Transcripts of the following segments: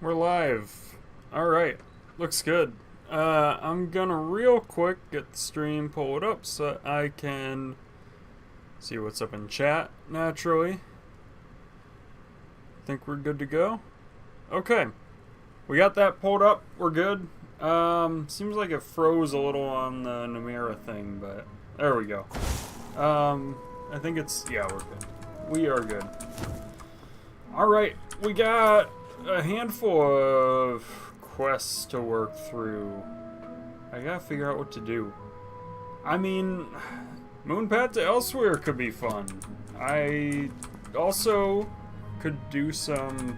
We're live. Alright, looks good. I'm gonna real quick get the stream pulled up so I can see what's up in chat, naturally. Think we're good to go? Okay, we got that pulled up, we're good. Seems like it froze a little on the Namira thing, but there we go. I think it's, yeah, we're good. We are good. Alright, we got a handful of quests to work through. I gotta figure out what to do. I mean, Moonpath to Elsewhere could be fun. I also could do some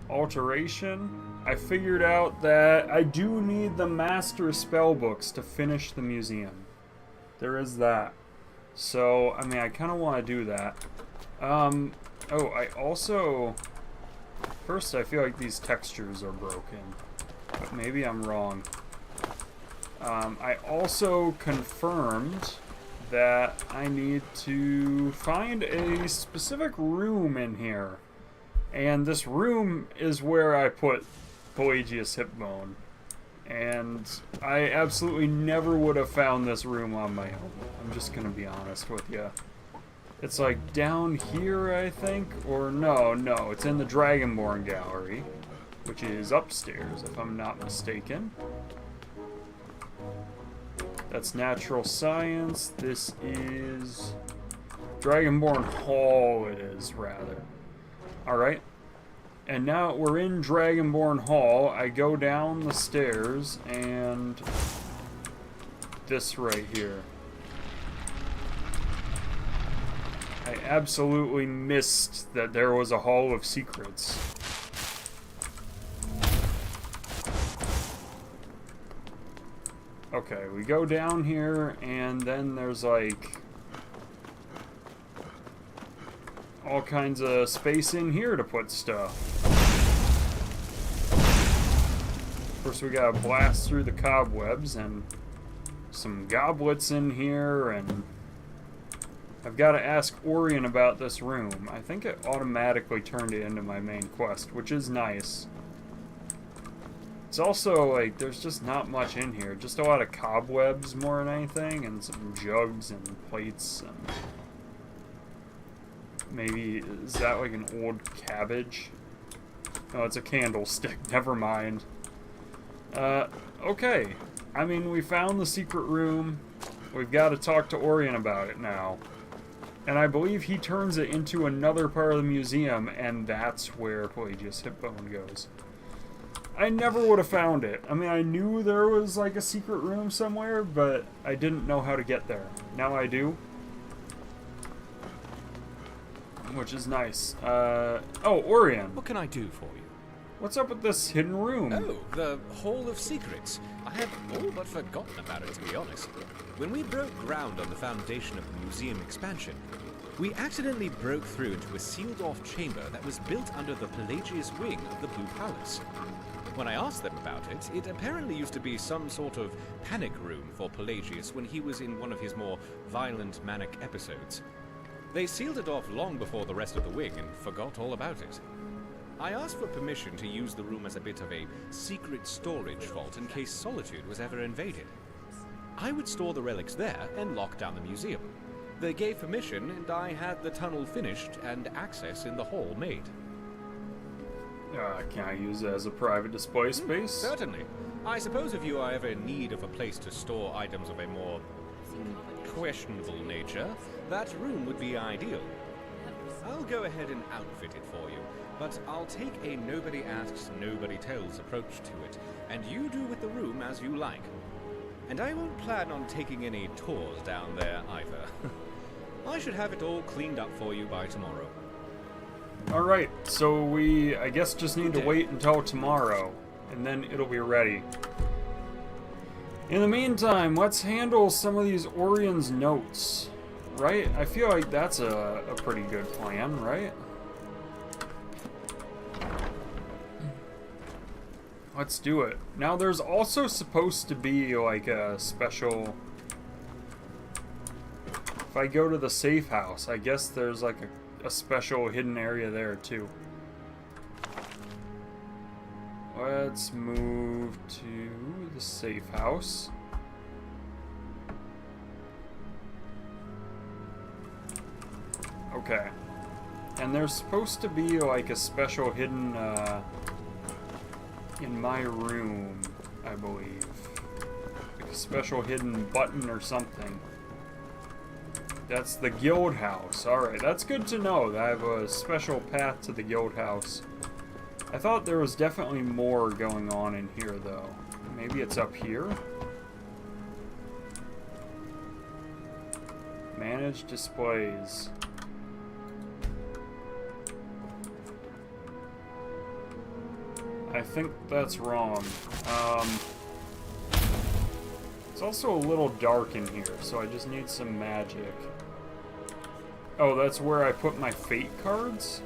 alteration. I figured out that I do need the Master Spellbooks to finish the museum. There is that. So, I mean, I kind of want to do that. Oh, I also... First, I feel like these textures are broken, but maybe I'm wrong. I also confirmed that I need to find a specific room in here. And this room is where I put Pelagius Hipbone. And I absolutely never would have found this room on my own. I'm just gonna be honest with you. It's like down here, I think, or no, it's in the Dragonborn gallery, which is upstairs, if I'm not mistaken. That's natural science. This is Dragonborn Hall, it is, rather. Alright. And now we're in Dragonborn Hall. I go down the stairs, and this right here. I absolutely missed that there was a Hall of Secrets. Okay, we go down here, and then there's like all kinds of space in here to put stuff. First, we gotta blast through the cobwebs, and some goblets in here, and I've got to ask Orion about this room. I think it automatically turned it into my main quest, which is nice. It's also, like, there's just not much in here. Just a lot of cobwebs more than anything, and some jugs and plates, and maybe, is that like an old cabbage? No, it's a candlestick. Never mind. Okay. I mean, we found the secret room. We've got to talk to Orion about it now. And I believe he turns it into another part of the museum, and that's where Pelagius Hipbone goes. I never would have found it. I mean, I knew there was like a secret room somewhere, but I didn't know how to get there. Now I do. Which is nice. Oh, Orion. What can I do for you? What's up with this hidden room? Oh, the Hall of Secrets. I had all but forgotten about it, to be honest. When we broke ground on the foundation of the museum expansion, we accidentally broke through into a sealed-off chamber that was built under the Pelagius wing of the Blue Palace. When I asked them about it, it apparently used to be some sort of panic room for Pelagius when he was in one of his more violent manic episodes. They sealed it off long before the rest of the wing and forgot all about it. I asked for permission to use the room as a bit of a secret storage vault in case Solitude was ever invaded. I would store the relics there and lock down the museum. They gave permission, and I had the tunnel finished and access in the hall made. Can I use it as a private display space? Certainly. I suppose if you are ever in need of a place to store items of a more questionable nature, that room would be ideal. I'll go ahead and outfit it for you, but I'll take a nobody asks, nobody tells approach to it, and you do with the room as you like. And I won't plan on taking any tours down there either. I should have it all cleaned up for you by tomorrow. Alright, so we, I guess, just need to wait until tomorrow, and then it'll be ready. In the meantime, let's handle some of these Orion's notes, right? I feel like that's a pretty good plan, right? Let's do it. Now, there's also supposed to be, like, a special... If I go to the safe house, I guess there's, like, a special hidden area there, too. Let's move to the safe house. Okay. And there's supposed to be like a special hidden in my room, I believe. Like a special hidden button or something. That's the guild house. Alright, that's good to know that I have a special path to the guild house. I thought there was definitely more going on in here, though. Maybe it's up here? Manage displays. I think that's wrong. It's also a little dark in here, so I just need some magic. Oh, that's where I put my fate cards?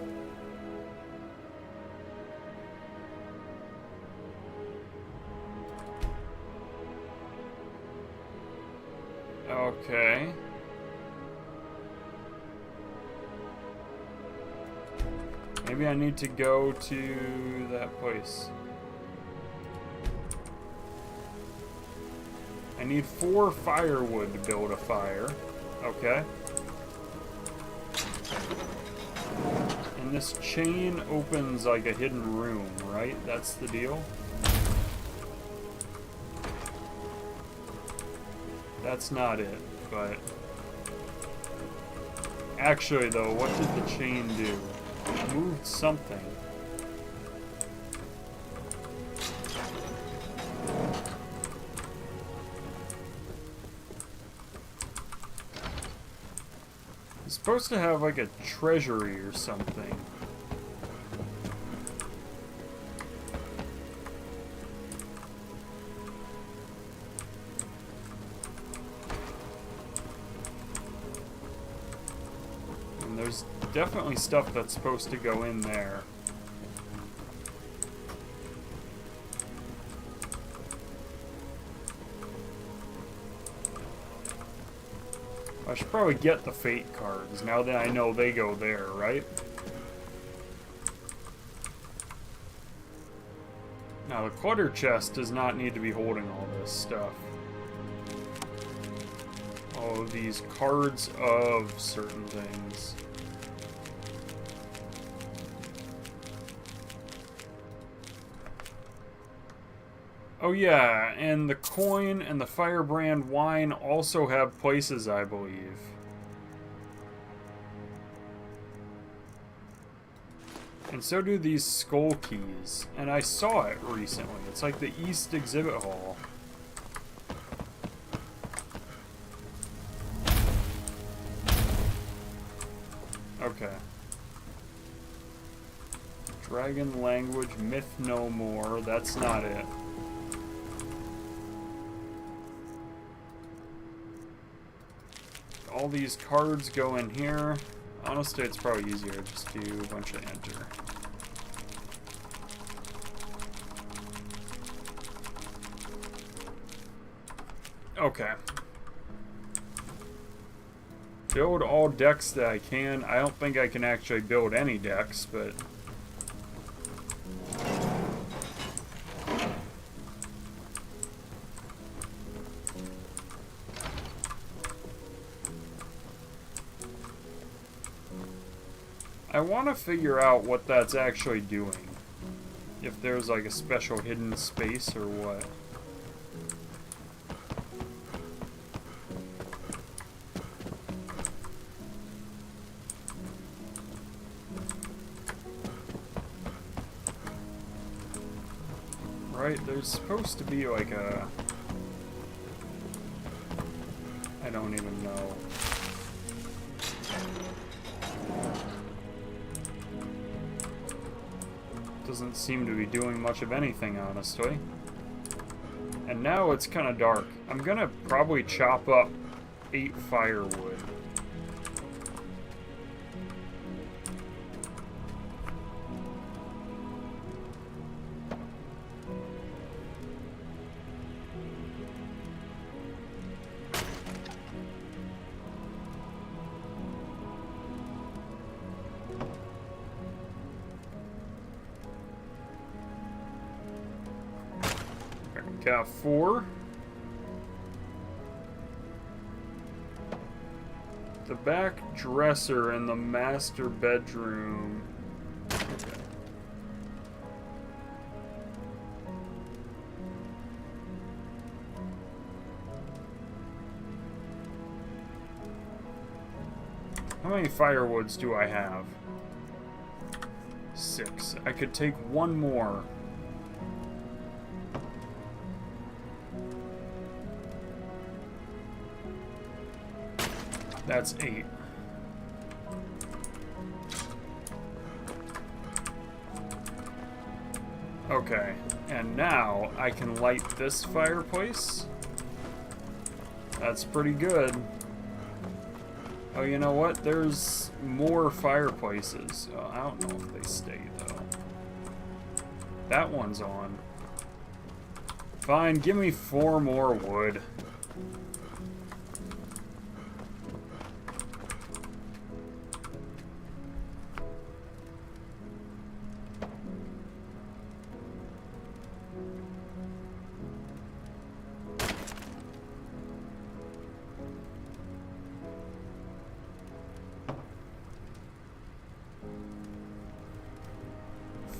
Okay. Maybe I need to go to that place. I need 4 firewood to build a fire. Okay. And this chain opens like a hidden room, right? That's the deal? That's not it, but... Actually, though, what did the chain do? It moved something. It's supposed to have like a treasury or something. And there's definitely stuff that's supposed to go in there. I should probably get the fate cards now that I know they go there, right? Now the clutter chest does not need to be holding all this stuff. All of these cards of certain things. Oh yeah, and the coin and the firebrand wine also have places, I believe. And so do these skull keys. And I saw it recently. It's like the East Exhibit Hall. Okay. Dragon language, myth no more. That's not it. All these cards go in here. Honestly, it's probably easier to just do a bunch of enter. Okay. Build all decks that I can. I don't think I can actually build any decks, but... I want to figure out what that's actually doing. If there's like a special hidden space or what. Right, there's supposed to be like a... I don't even know. Doesn't seem to be doing much of anything, honestly. And now it's kind of dark. I'm gonna probably chop up 8 firewood. Got 4. The back dresser in the master bedroom. Okay. How many firewoods do I have? 6. I could take 1 more. That's 8. Okay, and now I can light this fireplace. That's pretty good. Oh, you know what? There's more fireplaces. Oh, I don't know if they stay, though. That one's on. Fine, give me 4 more wood.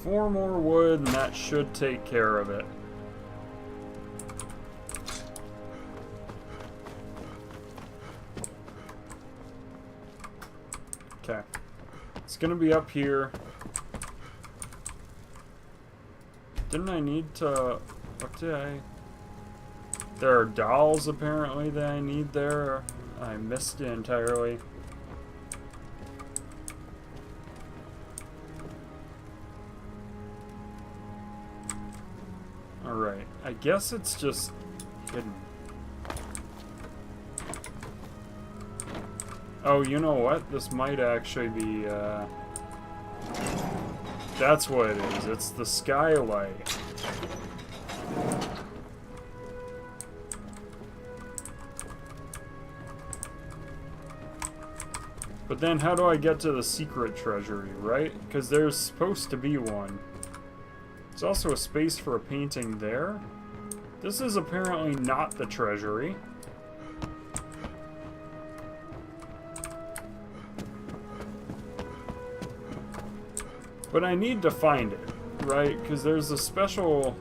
Four more wood, and that should take care of it. Okay. It's gonna be up here. Didn't I need to... What did I... There are dolls, apparently, that I need there. I missed it entirely. Alright, I guess it's just hidden. Oh, you know what? This might actually be, that's what it is. It's the skylight. But then how do I get to the secret treasury, right? Because there's supposed to be one. There's also a space for a painting there. This is apparently not the treasury. But I need to find it, right? Because there's a special...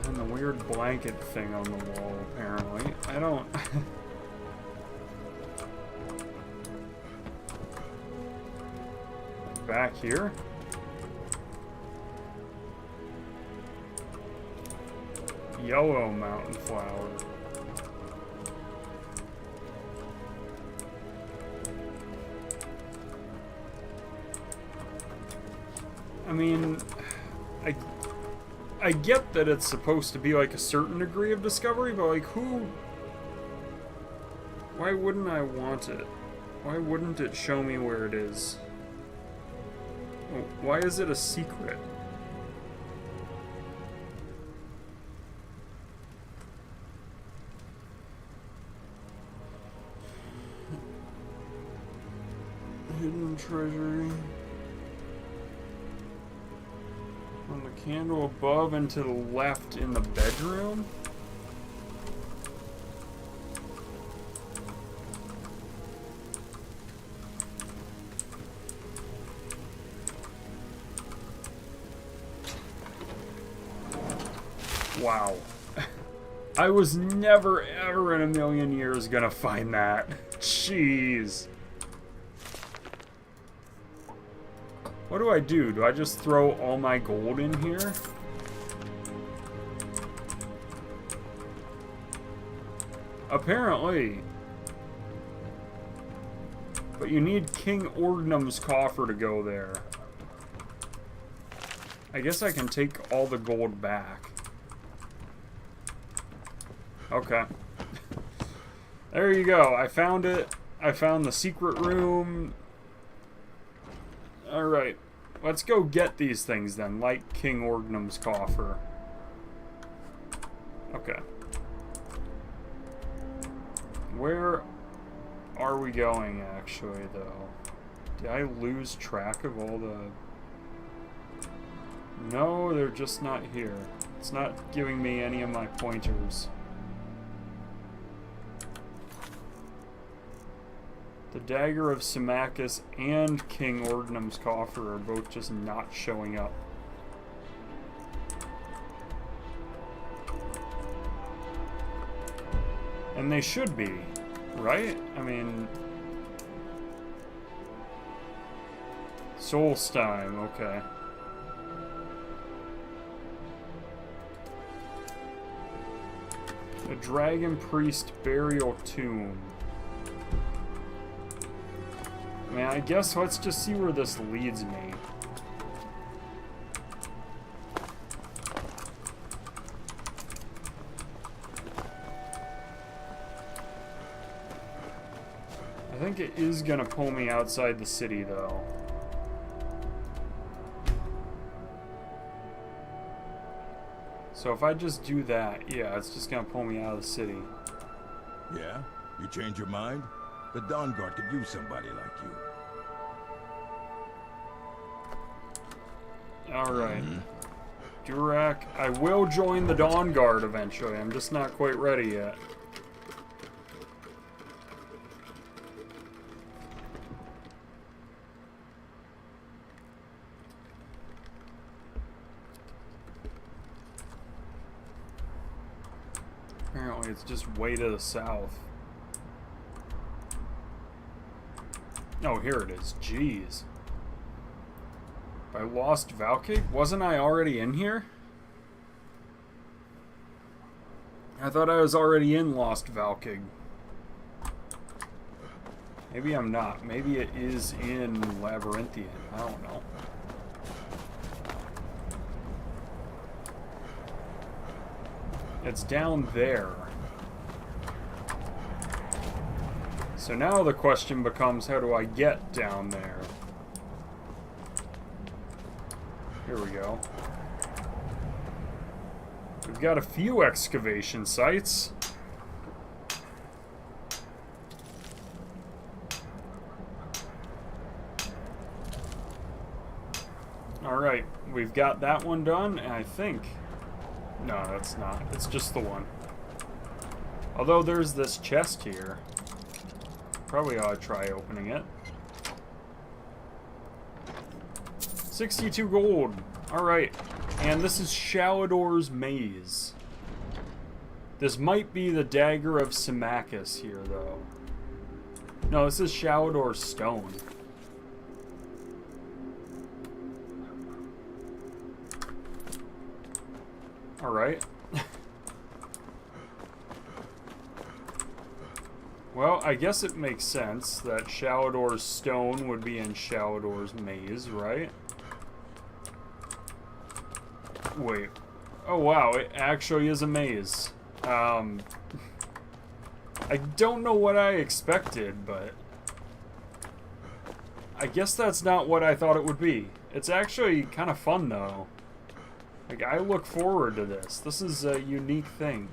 And the weird blanket thing on the wall, apparently. I don't... Back here? Yellow mountain flower. I mean... I get that it's supposed to be like a certain degree of discovery, but like who... Why wouldn't I want it? Why wouldn't it show me where it is? Why is it a secret? Hidden treasury. On the candle above and to the left in the bedroom? Wow. I was never, ever in a million years gonna find that. Jeez. What do I do? Do I just throw all my gold in here? Apparently. But you need King Ordnum's coffer to go there. I guess I can take all the gold back. Okay. There you go. I found it. I found the secret room. Alright. let's go get these things then, like King Orgnum's coffer. Okay. Where are we going, actually, though? Did I lose track of all the... No, they're just not here. It's not giving me any of my pointers. The Dagger of Symmachus and King Orgnum's coffer are both just not showing up. And they should be, right? I mean... Solstheim, okay. The Dragon Priest Burial Tomb. I mean, I guess let's just see where this leads me. I think it is gonna pull me outside the city, though. So if I just do that, yeah, it's just gonna pull me out of the city. Yeah? You change your mind? The Dawn Guard could use somebody like you. Alright. Durak, I will join the Dawn Guard eventually. I'm just not quite ready yet. Apparently it's just way to the south. Oh, here it is. Jeez. I lost Valkig? Wasn't I already in here? I thought I was already in Lost Valkig. Maybe I'm not. Maybe it is in Labyrinthian. I don't know. It's down there. So now the question becomes, how do I get down there? Here we go. We've got a few excavation sites. Alright, we've got that one done, and I think... No, that's not. It's just the one. Although there's this chest here. Probably ought to try opening it. 62 gold. Alright. And this is Shalador's Maze. This might be the Dagger of Symmachus here, though. No, this is Shalador's Stone. Alright. Well, I guess it makes sense that Shalador's Stone would be in Shalador's Maze, right? Wait. Oh wow, it actually is a maze. I don't know what I expected, but... I guess that's not what I thought it would be. It's actually kind of fun, though. Like, I look forward to this. This is a unique thing.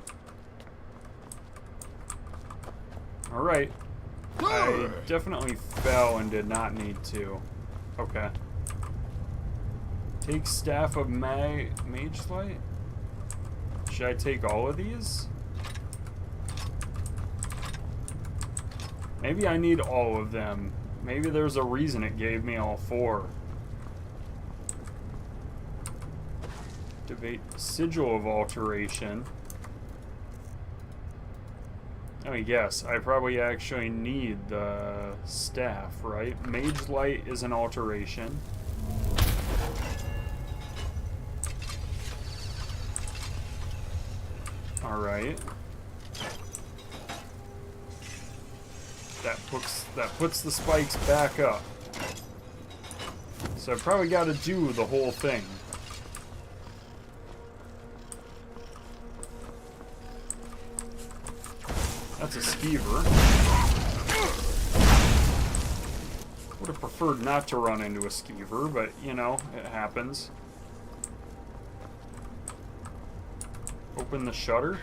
Alright. I definitely fell and did not need to. Okay. Take Staff of Mage Light? Should I take all of these? Maybe I need all of them. Maybe there's a reason it gave me all 4. Debate Sigil of Alteration. Oh yes, I probably actually need the staff, right? Mage Light is an alteration. Alright. That puts the spikes back up. So I've probably got to do the whole thing. That's a skeever. Would have preferred not to run into a skeever, but, you know, it happens. Open the shutter.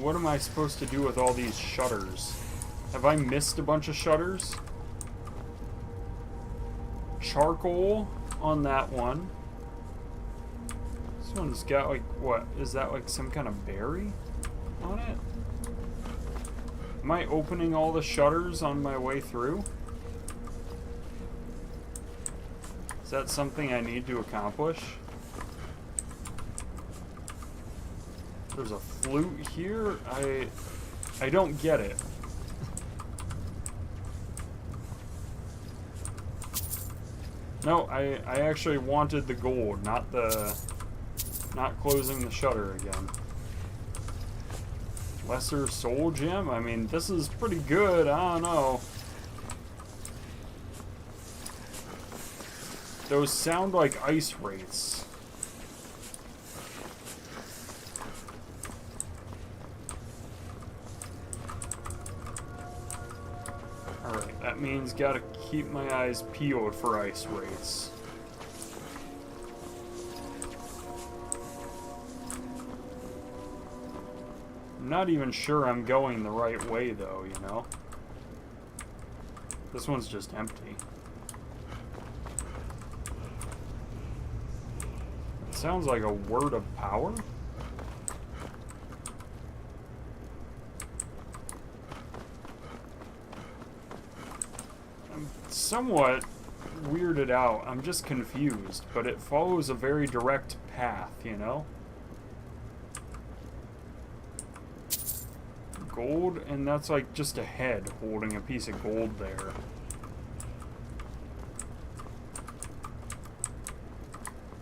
What am I supposed to do with all these shutters? Have I missed a bunch of shutters? Charcoal on that one. This one's got like, what? Is that like some kind of berry on it? Am I opening all the shutters on my way through? Is that something I need to accomplish? There's a flute here. I don't get it. No, I actually wanted the gold, not closing the shutter again. Lesser soul gem? I mean, this is pretty good. I don't know. Those sound like ice wraiths. Alright, that means gotta keep my eyes peeled for ice wraiths. I'm not even sure I'm going the right way though, you know? This one's just empty. It sounds like a word of power? I'm somewhat weirded out. I'm just confused, but it follows a very direct path, you know? Gold, and that's like just a head holding a piece of gold there.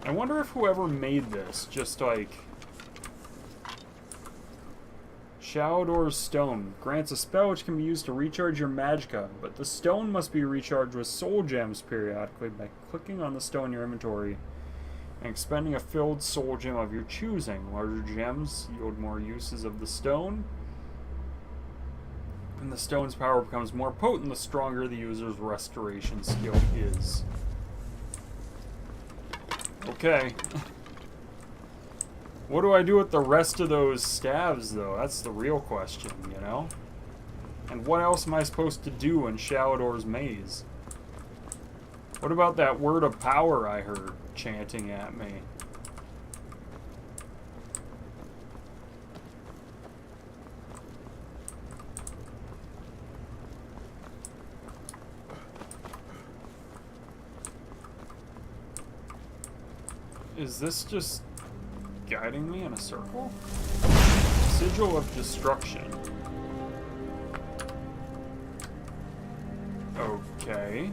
I wonder if whoever made this just like... Shadow's Stone grants a spell which can be used to recharge your magicka, but the stone must be recharged with soul gems periodically by clicking on the stone in your inventory and expending a filled soul gem of your choosing. Larger gems yield more uses of the stone, and the stone's power becomes more potent the stronger the user's restoration skill is. Okay. What do I do with the rest of those staves, though? That's the real question, you know? And what else am I supposed to do in Shalador's maze? What about that word of power I heard chanting at me? Is this just guiding me in a circle? Sigil of Destruction. Okay.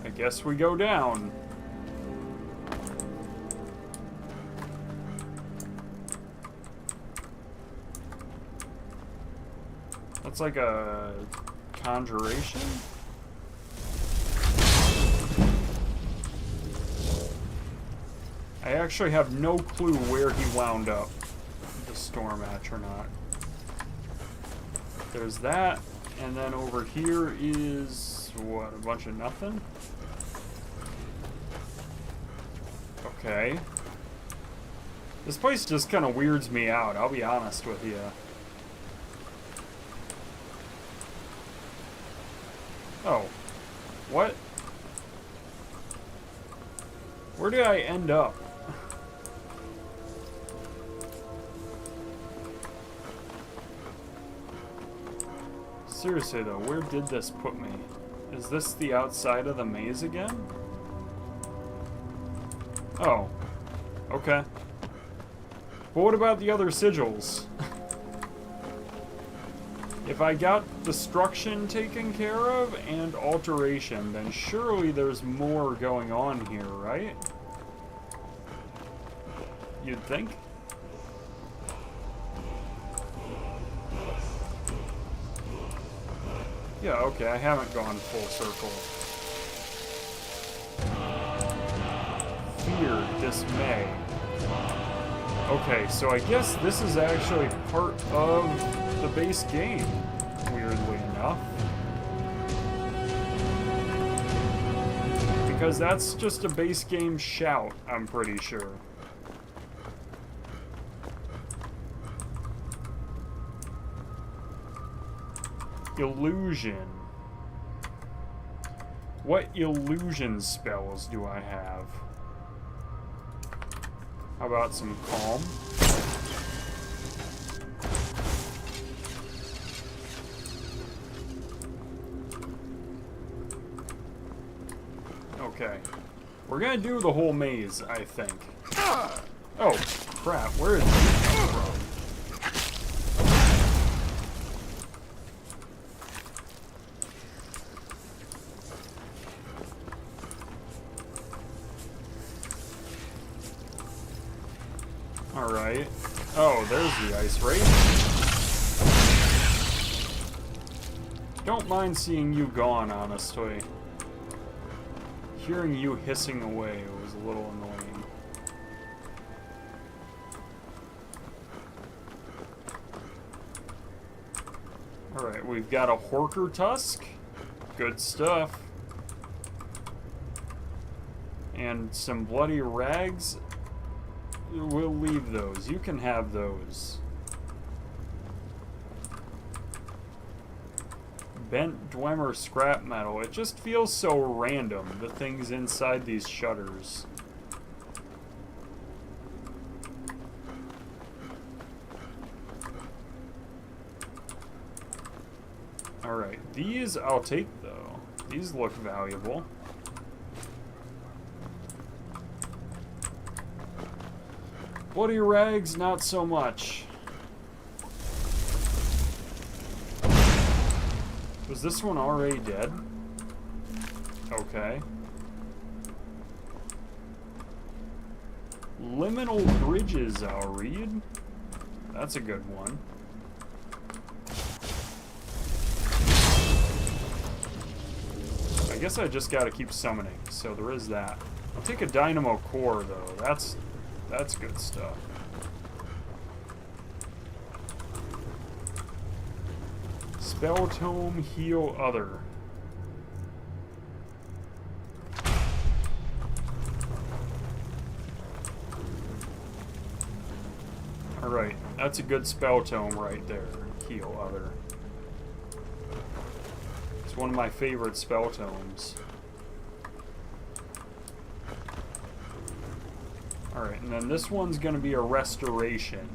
I guess we go down. That's like a conjuration? I actually have no clue where he wound up, the storm atronach. There's that, and then over here is, what, a bunch of nothing? Okay. This place just kind of weirds me out, I'll be honest with you. Oh. What? Where did I end up? Seriously though, where did this put me? Is this the outside of the maze again? Oh. Okay. But what about the other sigils? If I got destruction taken care of and alteration, then surely there's more going on here, right? You'd think? Yeah, okay, I haven't gone full circle. Fear, dismay. Okay, so I guess this is actually part of the base game, weirdly enough. Because that's just a base game shout, I'm pretty sure. Illusion. What illusion spells do I have? How about some calm? Okay. We're gonna do the whole maze, I think. Oh, crap. Where did this come from? Alright. Oh, there's the ice race. Don't mind seeing you gone, honestly. Hearing you hissing away was a little annoying. Alright, we've got a Horker Tusk. Good stuff. And some bloody rags. We'll leave those. You can have those. Bent Dwemer scrap metal. It just feels so random, the things inside these shutters. Alright, these I'll take though. These look valuable. Bloody rags, not so much. Was this one already dead? Okay. Liminal Bridges, I'll read. That's a good one. I guess I just gotta keep summoning, so there is that. I'll take a Dynamo Core, though. That's good stuff. Spell Tome, Heal Other. Alright, that's a good Spell Tome right there. Heal Other. It's one of my favorite Spell Tomes. Alright, and then this one's gonna be a Restoration.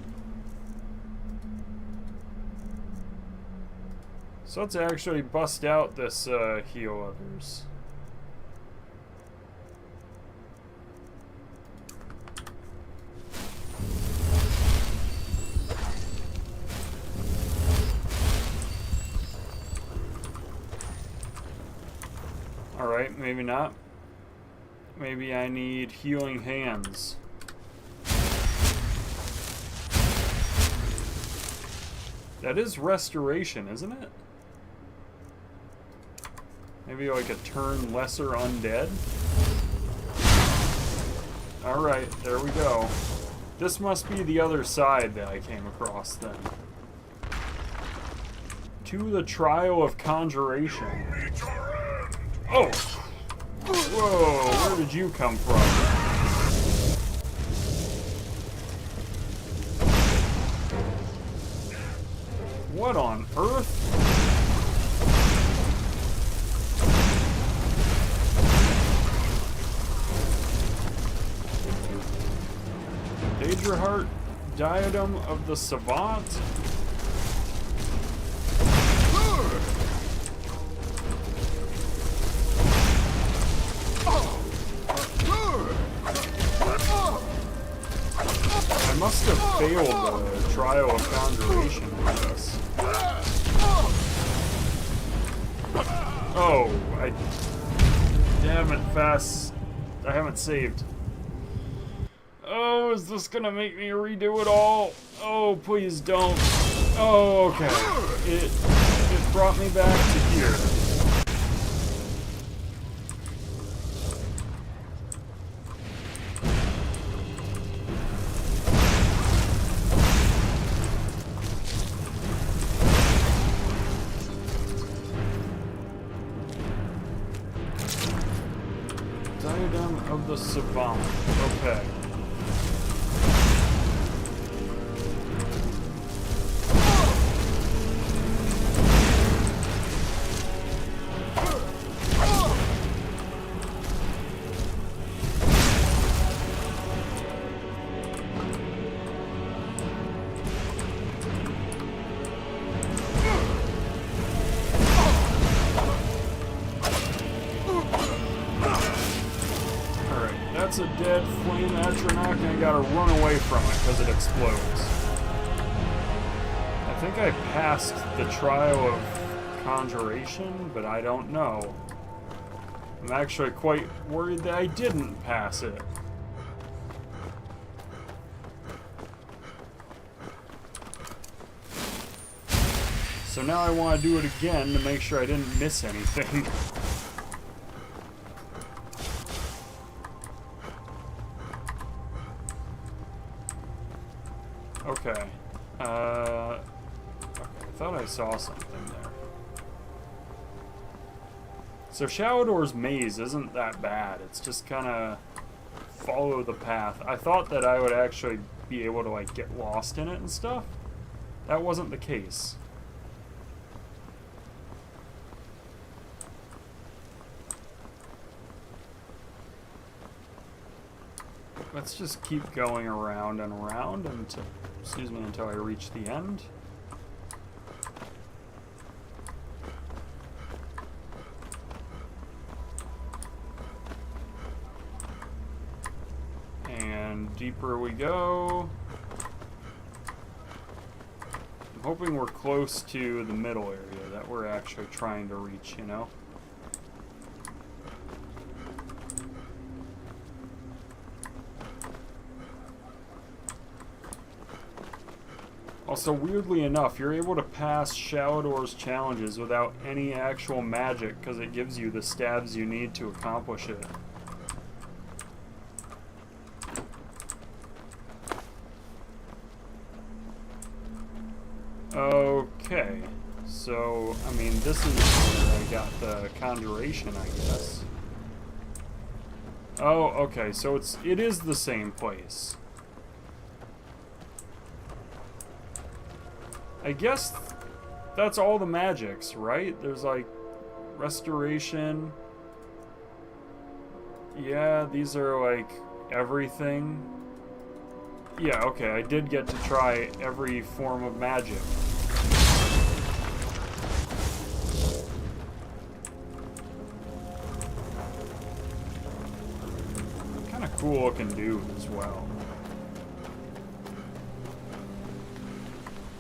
So let's actually bust out this Heal Others. Alright, maybe not. Maybe I need Healing Hands. That is Restoration, isn't it? Maybe like a turn lesser undead? Alright, there we go. This must be the other side that I came across then. To the Trial of Conjuration. Oh! Whoa, where did you come from? What on earth? Daedra Diadem of the Savant? I must have failed the Trial of Conjuration with this. Oh, damn it, fast. I haven't saved. Oh, is this gonna make me redo it all? Oh, please don't. Oh, okay. It brought me back to here. Diadem of the Savant. Okay. That's a dead flame atronach, and I gotta run away from it because it explodes. I think I passed the trial of conjuration, but I don't know. I'm actually quite worried that I didn't pass it. So now I want to do it again to make sure I didn't miss anything. Okay. Okay, I thought I saw something there. So Shadowdoor's maze isn't that bad. It's just kind of follow the path. I thought that I would actually be able to like get lost in it and stuff. That wasn't the case. Let's just keep going around and around until, excuse me, until I reach the end. And deeper we go. I'm hoping we're close to the middle area that we're actually trying to reach, you know? Also, weirdly enough, you're able to pass Shadowdoor's challenges without any actual magic because it gives you the stabs you need to accomplish it. Okay, so, I mean, this is where I got the conjuration, I guess. Oh, okay, so it is the same place. I guess that's all the magics, right? There's like restoration. Yeah, these are like everything. Yeah, okay, I did get to try every form of magic. Kind of cool looking dude as well.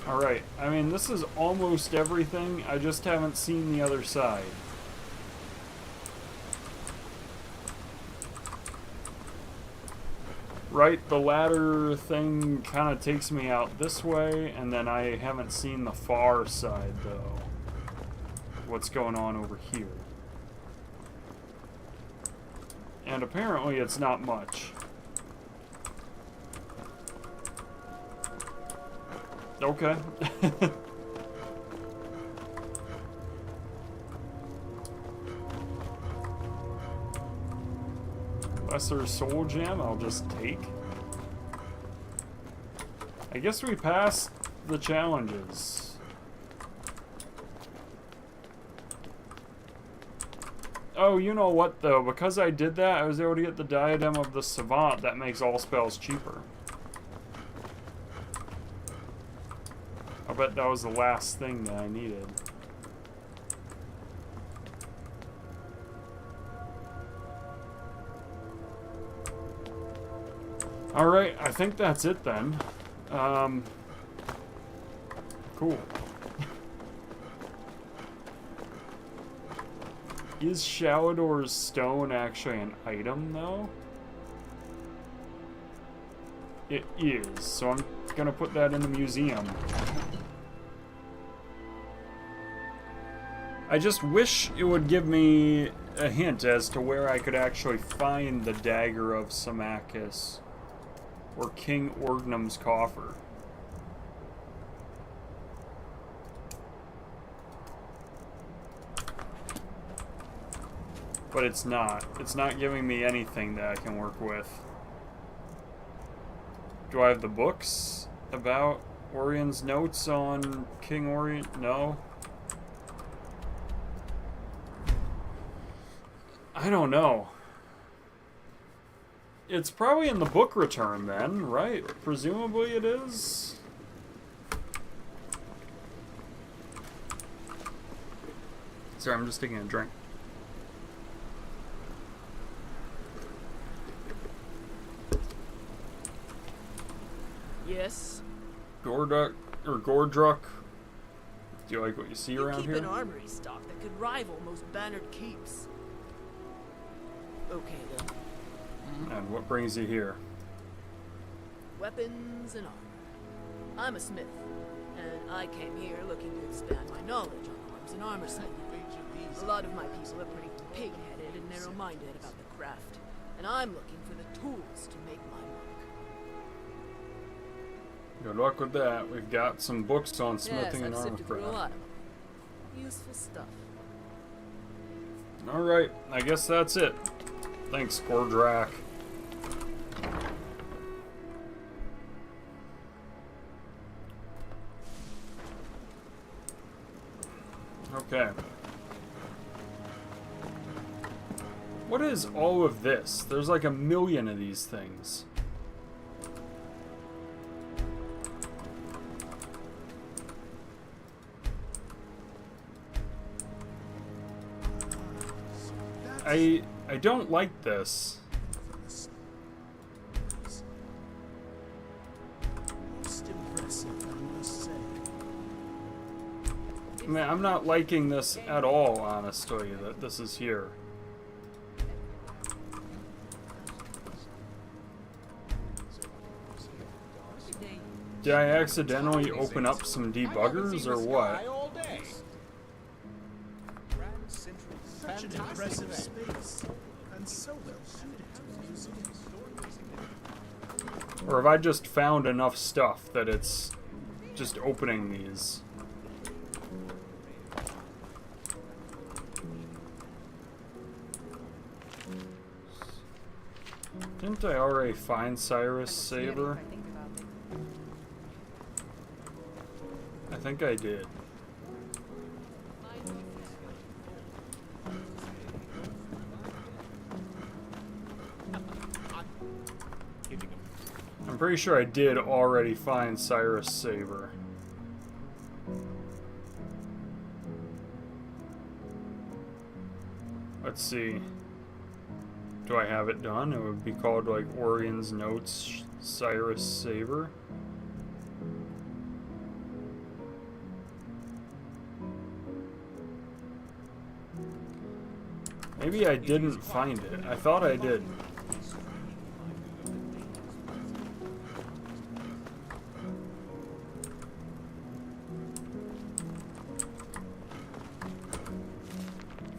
Alright, I mean, this is almost everything. I just haven't seen the other side. Right, the ladder thing kind of takes me out this way, and then I haven't seen the far side, though. What's going on over here. And apparently it's not much. Okay. Lesser soul gem, I'll just take. I guess we passed the challenges. Oh, you know what though? Because I did that, I was able to get the Diadem of the Savant that makes all spells cheaper. I bet that was the last thing that I needed. Alright, I think that's it then. Cool. Is Shadowdoor's stone actually an item, though? It is, so I'm gonna put that in the museum. I just wish it would give me a hint as to where I could actually find the Dagger of Symmachus or King Orgnum's coffer. But it's not. It's not giving me anything that I can work with. Do I have the books about Orion's notes on King Orion? No. I don't know. It's probably in the book return then, right? Presumably it is. Sorry, I'm just taking a drink. Yes. Gorduk or Gordruck. Do you like what you see You around keep here? an armory stock that could rival most bannered keeps. Okay then. And what brings you here? Weapons and armor. I'm a smith, and I came here looking to expand my knowledge on arms and armor smithing. A lot of my people are pretty pig-headed and narrow-minded about the craft, and I'm looking for the tools to make my mark. Good luck with that. We've got some books on smithing yes, and I've armor sifted through a craft. lot of them. Useful stuff. Alright, I guess that's it. Thanks, Gordrak. Okay. What is all of this? There's like a million of these things. I don't like this. Most impressive, I must say. I mean, I'm not liking this at all, honestly, that this is here. Did I accidentally open up some debuggers or what? Such an impressive space, and so well suited to a museum. Or have I just found enough stuff that it's just opening these? Didn't I already find Cyrus Saber? I think I did. I'm pretty sure I did already find Cyrus Saber. Let's see. Do I have it done? It would be called like Orion's Notes Cyrus Saber. Maybe I didn't find it. I thought I did.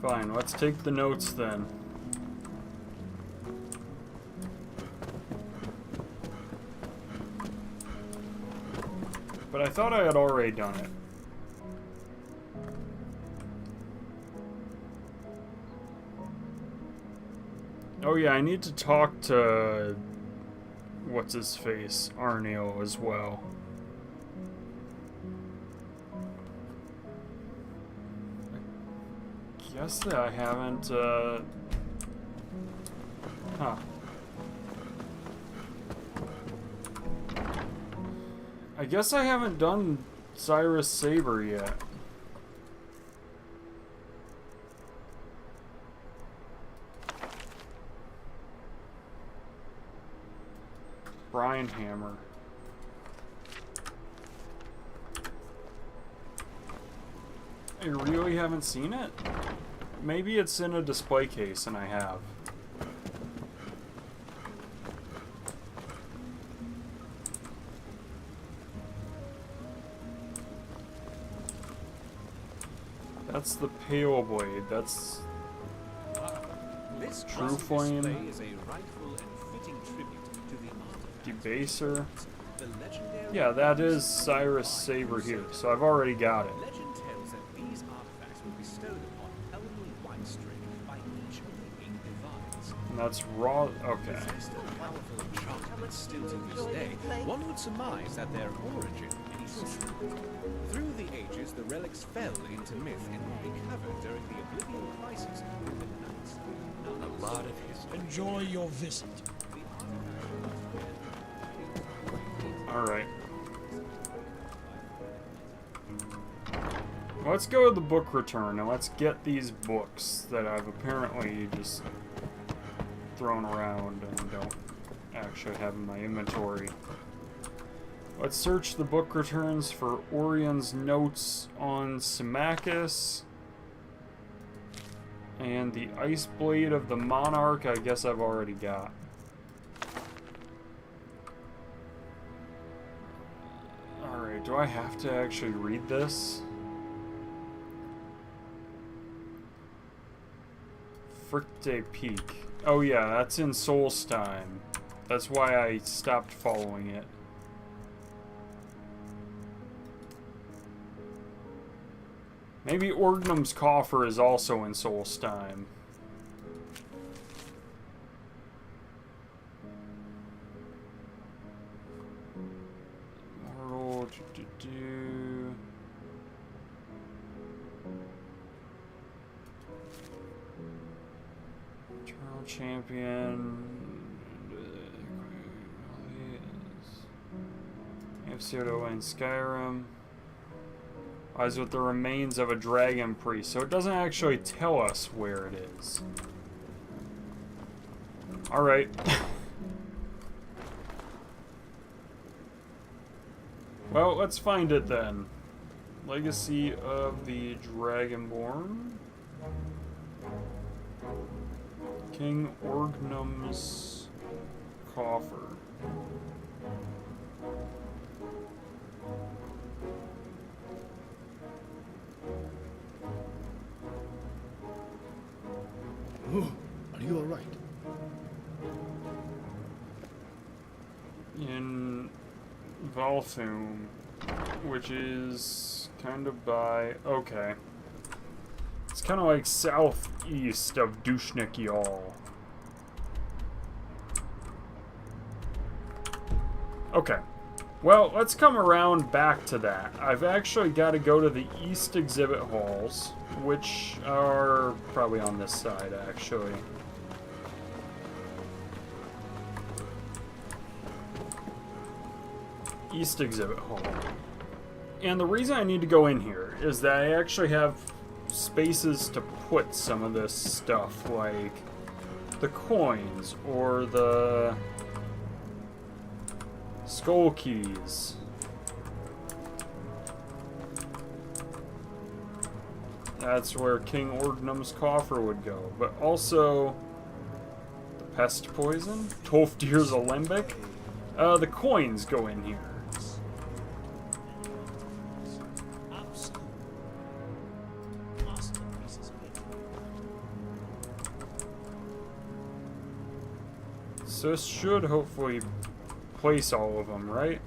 Fine, let's take the notes then. But I thought I had already done it. Oh yeah, I need to talk to... what's his face? Arneo as well. I guess that I haven't, huh. I guess I haven't done Cyrus Saber yet. Brian Hammer. I really haven't seen it? Maybe it's in a display case and I have. That's the Pale Blade. That's This True rusty Flame. display is a rightful and fitting tribute to the Debaser. the legendary. Yeah, that is Cyrus Saber here, so I've already got it. Legend tells that these artifacts were bestowed upon Elderly Whitestring by each of the That's raw. Okay. If they're still powerful and sharp still to this day, one would surmise that their origin is through the ages, the relics fell into myth and were recovered during the Oblivion Crisis with the Knights. A lot of history. Enjoy your visit. Alright. Let's go to the book return and let's get these books that I've apparently just thrown around and don't actually have in my inventory. Let's search the book returns for Orion's notes on Symmachus and the Ice Blade of the Monarch. I guess I've already got. Alright, do I have to actually read this? Fricte Peak. Oh yeah, that's in Solstheim. That's why I stopped following it. Maybe Orgnum's Coffer is also in Solstheim. Mortal Eternal Champion. Pseudo in Skyrim. Lies with the remains of a dragon priest. So it doesn't actually tell us where it is. Alright. Well, let's find it then. Legacy of the Dragonborn. King Orgnum's Coffer. Oh, are you alright? In Volthum, which is kind of by... Okay. It's kind of like southeast of Dushnik Yal. Okay. Well, let's come around back to that. I've actually got to go to the East Exhibit Halls, which are probably on this side, actually. East Exhibit Hall. And the reason I need to go in here is that I actually have spaces to put some of this stuff, like the coins or the skull keys. That's where King Orgnum's Coffer would go. But also the pest poison, Tolfdir's Alembic. The coins go in here. So this should hopefully place all of them, right?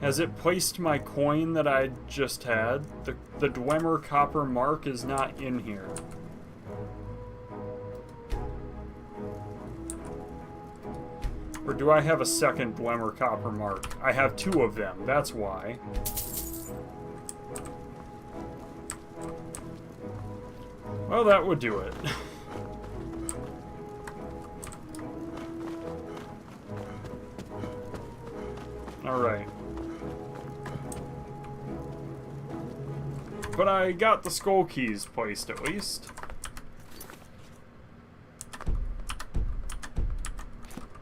Has it placed my coin that I just had? The Dwemer Copper Mark is not in here. Or do I have a second Dwemer Copper Mark? I have two of them, that's why. Well, that would do it. Alright. But I got the skull keys placed at least.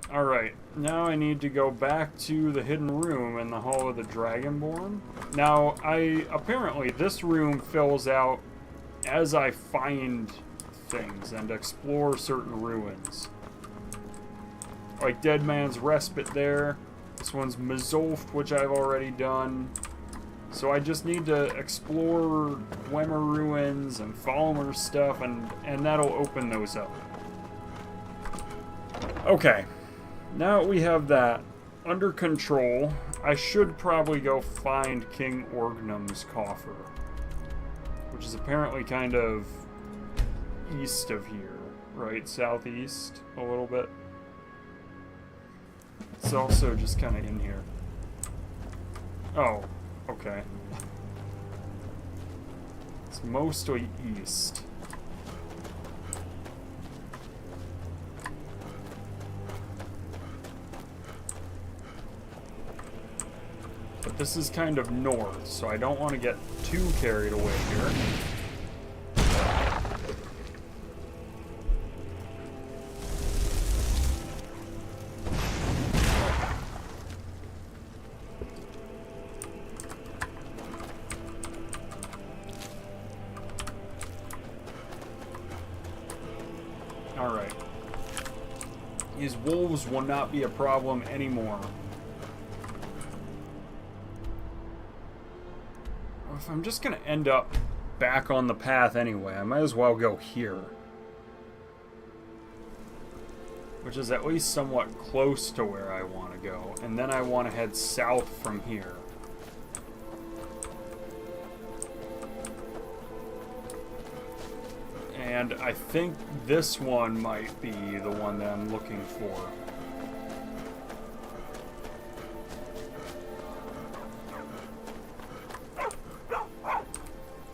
Alright, now I need to go back to the hidden room in the Hall of the Dragonborn. Now, apparently this room fills out as I find things and explore certain ruins. Like Dead Man's Respite there. This one's Mizolft, which I've already done. So I just need to explore Dwemer ruins and Falmer stuff, and that'll open those up. Okay. Now we have that under control, I should probably go find King Orgnum's Coffer, which is apparently kind of east of here, right? Southeast a little bit. It's also just kind of in here. Oh, okay. It's mostly east. But this is kind of north, so I don't want to get too carried away here. Alright. These wolves will not be a problem anymore. If I'm just gonna end up back on the path anyway, I might as well go here. Which is at least somewhat close to where I want to go. And then I want to head south from here. And I think this one might be the one that I'm looking for.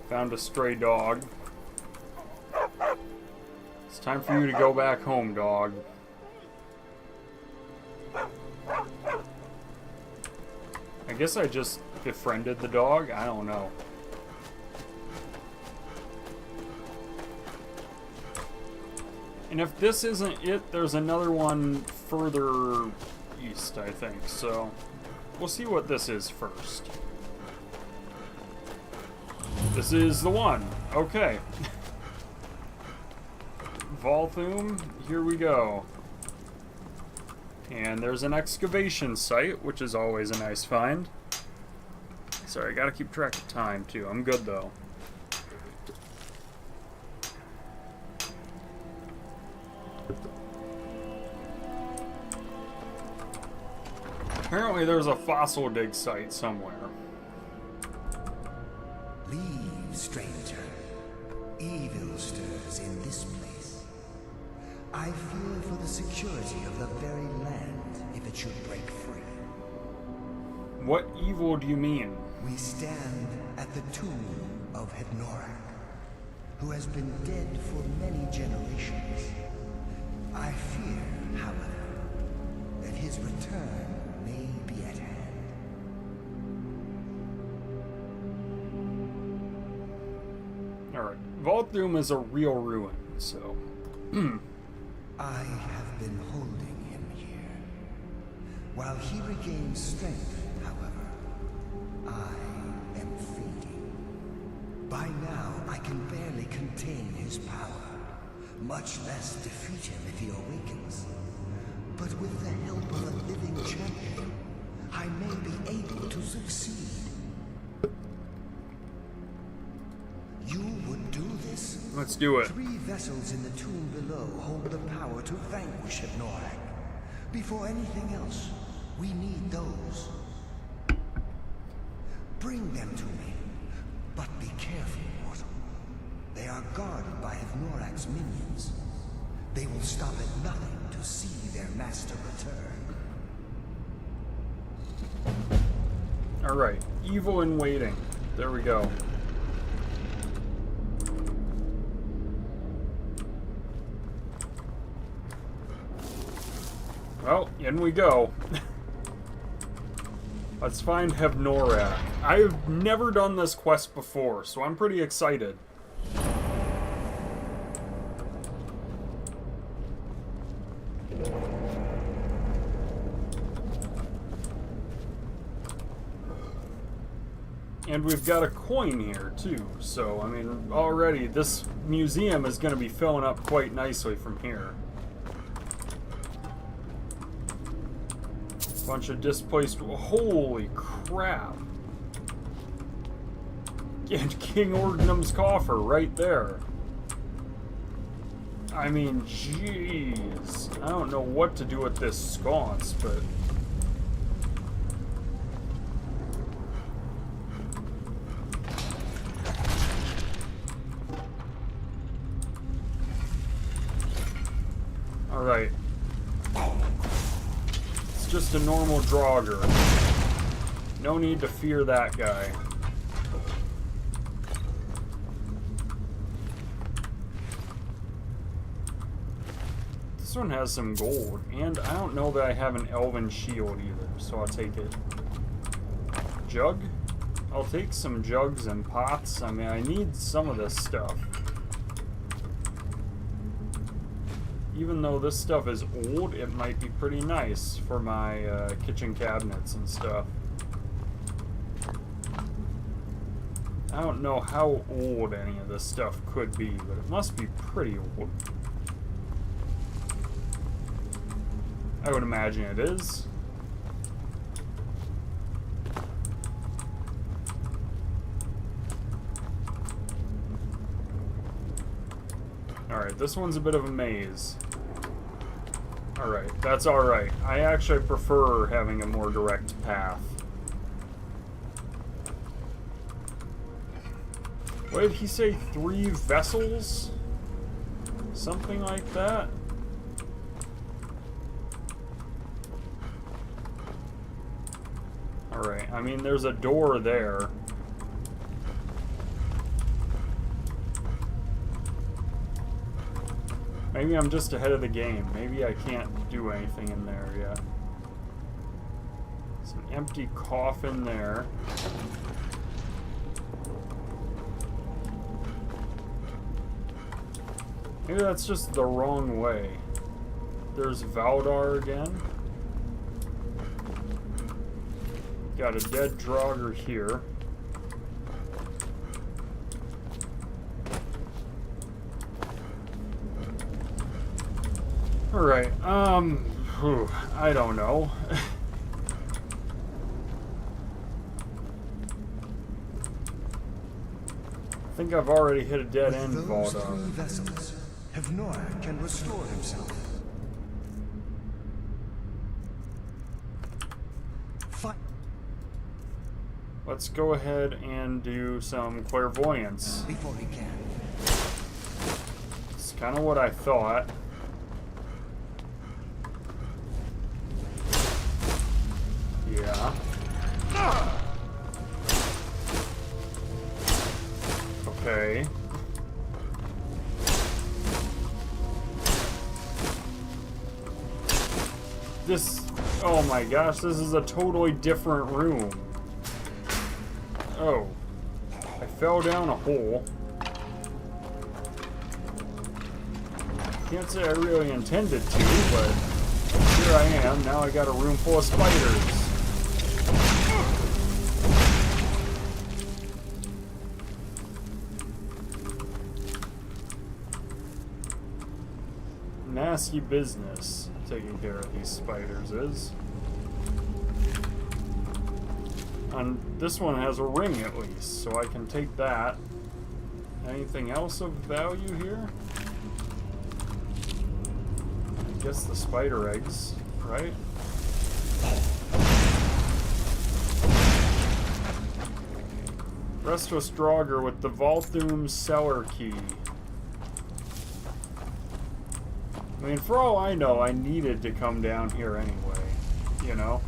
Found a stray dog. It's time for you to go back home, dog. I guess I just befriended the dog? I don't know. And if this isn't it, there's another one further east, I think. So, we'll see what this is first. This is the one. Okay. Volthoom, here we go. And there's an excavation site, which is always a nice find. Sorry, I gotta keep track of time, too. I'm good, though. Apparently there's a fossil dig site somewhere. Leave, stranger. Evil stirs in this place. I fear for the security of the very land if it should break free. What evil do you mean? We stand at the tomb of Hednorak, who has been dead for many generations. I fear, however, that his return may be at hand. Alright, Volthoom is a real ruin, so... I have been holding him here. While he regains strength, however, I am fading. By now, I can barely contain his power, much less defeat him if he awakens. But with the help of a living champion, I may be able to succeed. You would do this? Let's do it. 3 vessels in the tomb below hold the power to vanquish Hednorak. Before anything else, we need those. Bring them to me. But be careful, mortal. They are guarded by Hednorak's minions. They will stop at nothing to see their master return. Alright, evil in waiting. There we go. Well, in we go. Let's find Hednorak. I've never done this quest before, so I'm pretty excited. And we've got a coin here, too. So, I mean, already this museum is going to be filling up quite nicely from here. Bunch of displaced... Holy crap! And King Ordnum's coffer right there. I mean, jeez. I don't know what to do with this sconce, but... Alright. It's just a normal Draugr. No need to fear that guy. This one has some gold, and I don't know that I have an elven shield either, so I'll take it. Jug? I'll take some jugs and pots. I mean, I need some of this stuff. Even though this stuff is old, it might be pretty nice for my kitchen cabinets and stuff. I don't know how old any of this stuff could be, but it must be pretty old. I would imagine it is. Alright, this one's a bit of a maze. Alright, that's alright. I actually prefer having a more direct path. What did he say? 3 vessels? Something like that? Alright, I mean, there's a door there. Maybe I'm just ahead of the game. Maybe I can't do anything in there yet. There's an empty coffin there. Maybe that's just the wrong way. There's Valdar again. Got a dead Draugr here. Alright, I don't know. I think I've already hit a dead end, Those 3 Valdar. vessels, Havnor can restore himself. Let's go ahead and do some clairvoyance. Before he can. It's kind of what I thought. Yeah. Okay. This... Oh my gosh, this is a totally different room. Oh. I fell down a hole. Can't say I really intended to, but here I am. Now I got a room full of spiders. Nasty business taking care of these spiders is. And this one has a ring at least, so I can take that. Anything else of value here? I guess the spider eggs, right? Restos Draugr with the Volthum cellar key. I mean, for all I know, I needed to come down here anyway, you know?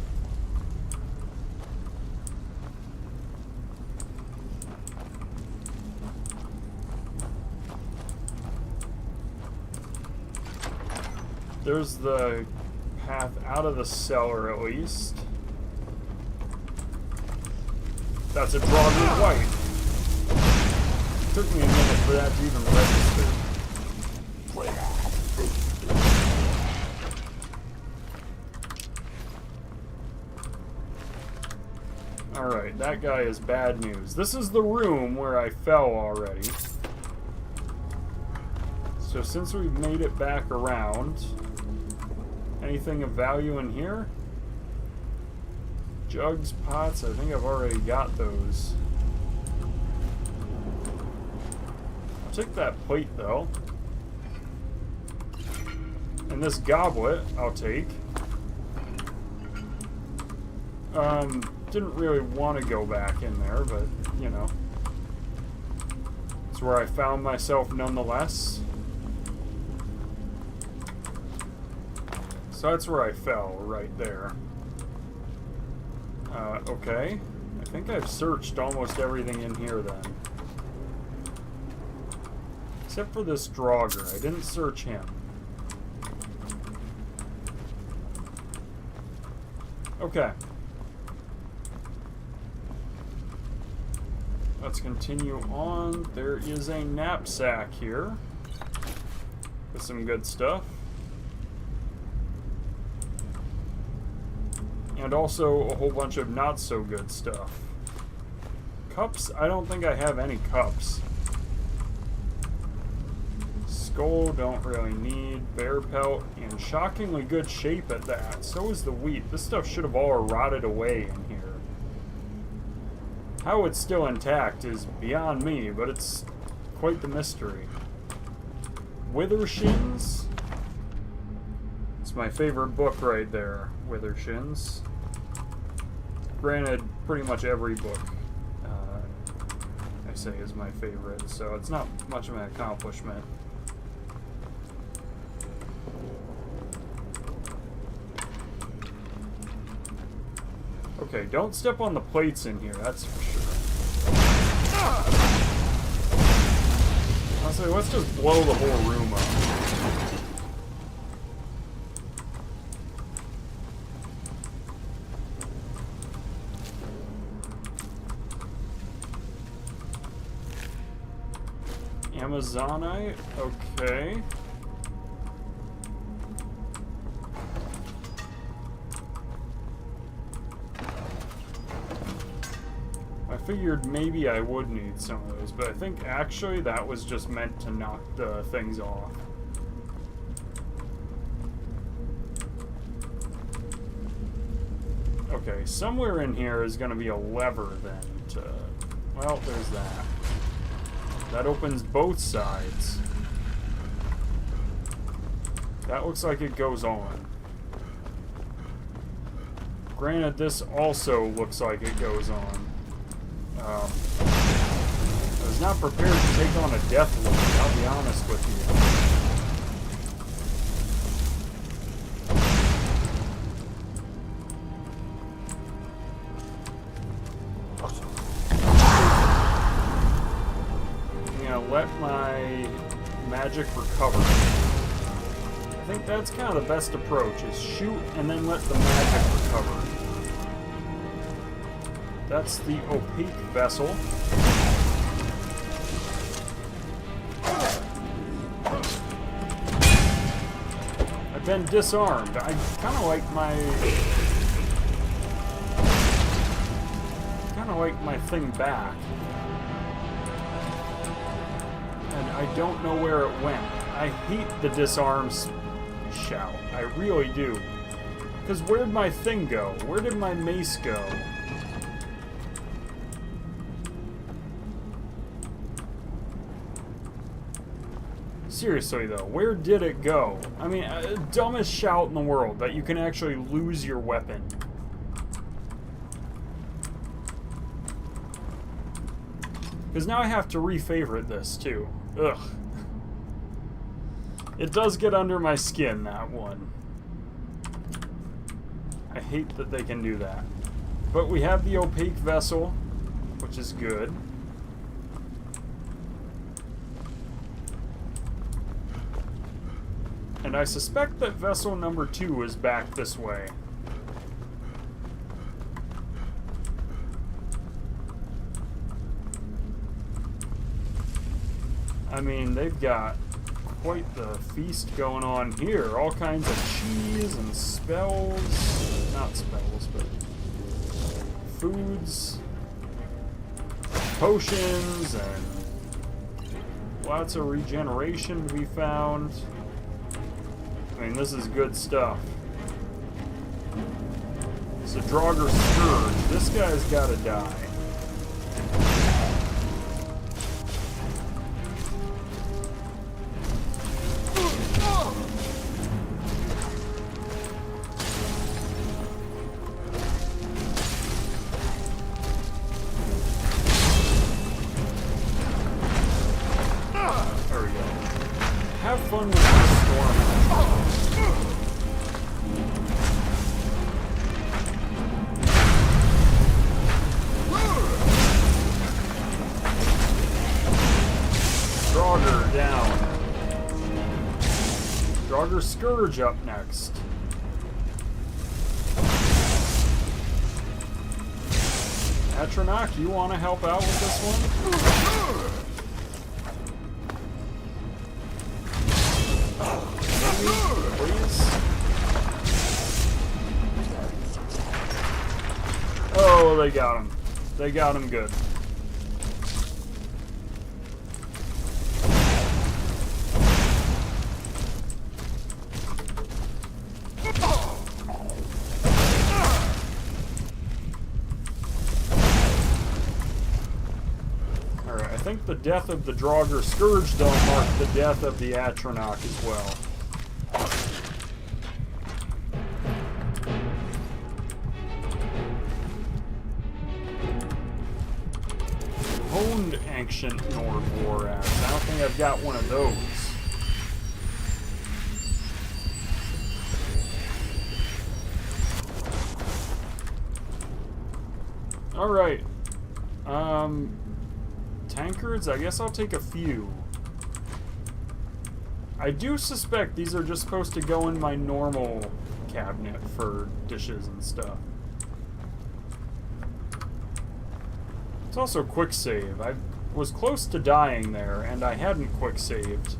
There's the path out of the cellar, at least. That's a Draugr White. Took me a minute for that to even register. Alright, that guy is bad news. This is the room where I fell already. So since we've made it back around, anything of value in here? Jugs, pots, I think I've already got those. I'll take that plate though. And this goblet, I'll take. Didn't really want to go back in there, but, you know. It's where I found myself nonetheless. So that's where I fell, right there. Okay. I think I've searched almost everything in here then. Except for this Draugr. I didn't search him. Okay. Let's continue on. There is a knapsack here with some good stuff. And also a whole bunch of not so good stuff. Cups? I don't think I have any cups. Skull, don't really need. Bear pelt, in shockingly good shape at that. So is the wheat. This stuff should have all rotted away in here. How it's still intact is beyond me, but it's quite the mystery. Withershins? It's my favorite book right there, Withershins. Granted, pretty much every book I say is my favorite, so it's not much of an accomplishment. Okay, don't step on the plates in here, that's for sure. Honestly, let's just blow the whole room up. Amazonite, okay. I figured maybe I would need some of those, but I think actually that was just meant to knock the things off. Okay, somewhere in here is going to be a lever then to... Well, there's that. That opens both sides. That looks like it goes on. Granted, this also looks like it goes on. I was not prepared to take on a death loop, I'll be honest with you. Let my magic recover. I think that's kind of the best approach, is shoot and then let the magic recover. That's the opaque vessel. I've been disarmed. I kind of like my thing back. And I don't know where it went. I hate the disarm shout. I really do. Because where'd my thing go? Where did my mace go? Seriously though, where did it go? I mean, dumbest shout in the world, that you can actually lose your weapon. Because now I have to re-favorite this too. Ugh. It does get under my skin, that one. I hate that they can do that. But we have the opaque vessel, which is good. And I suspect that vessel number 2 is back this way. I mean, they've got quite the feast going on here. All kinds of cheese and spells. Not spells, but foods. Potions and lots of regeneration to be found. I mean, this is good stuff. It's a Draugr Scourge. This guy's gotta die. Have fun with the storm. down. Draugr Scourge up next. Atronach, you want to help out with this one? Maybe, please? Oh, they got him. They got him good. Alright, I think the death of the Draugr Scourge don't mark the death of the Atronach as well. Honed Ancient Nord War Axe. I don't think I've got one of those. Alright. Tankards? I guess I'll take a few. I do suspect these are just supposed to go in my normal cabinet for dishes and stuff. It's also quick save. I was close to dying there, and I hadn't quick saved.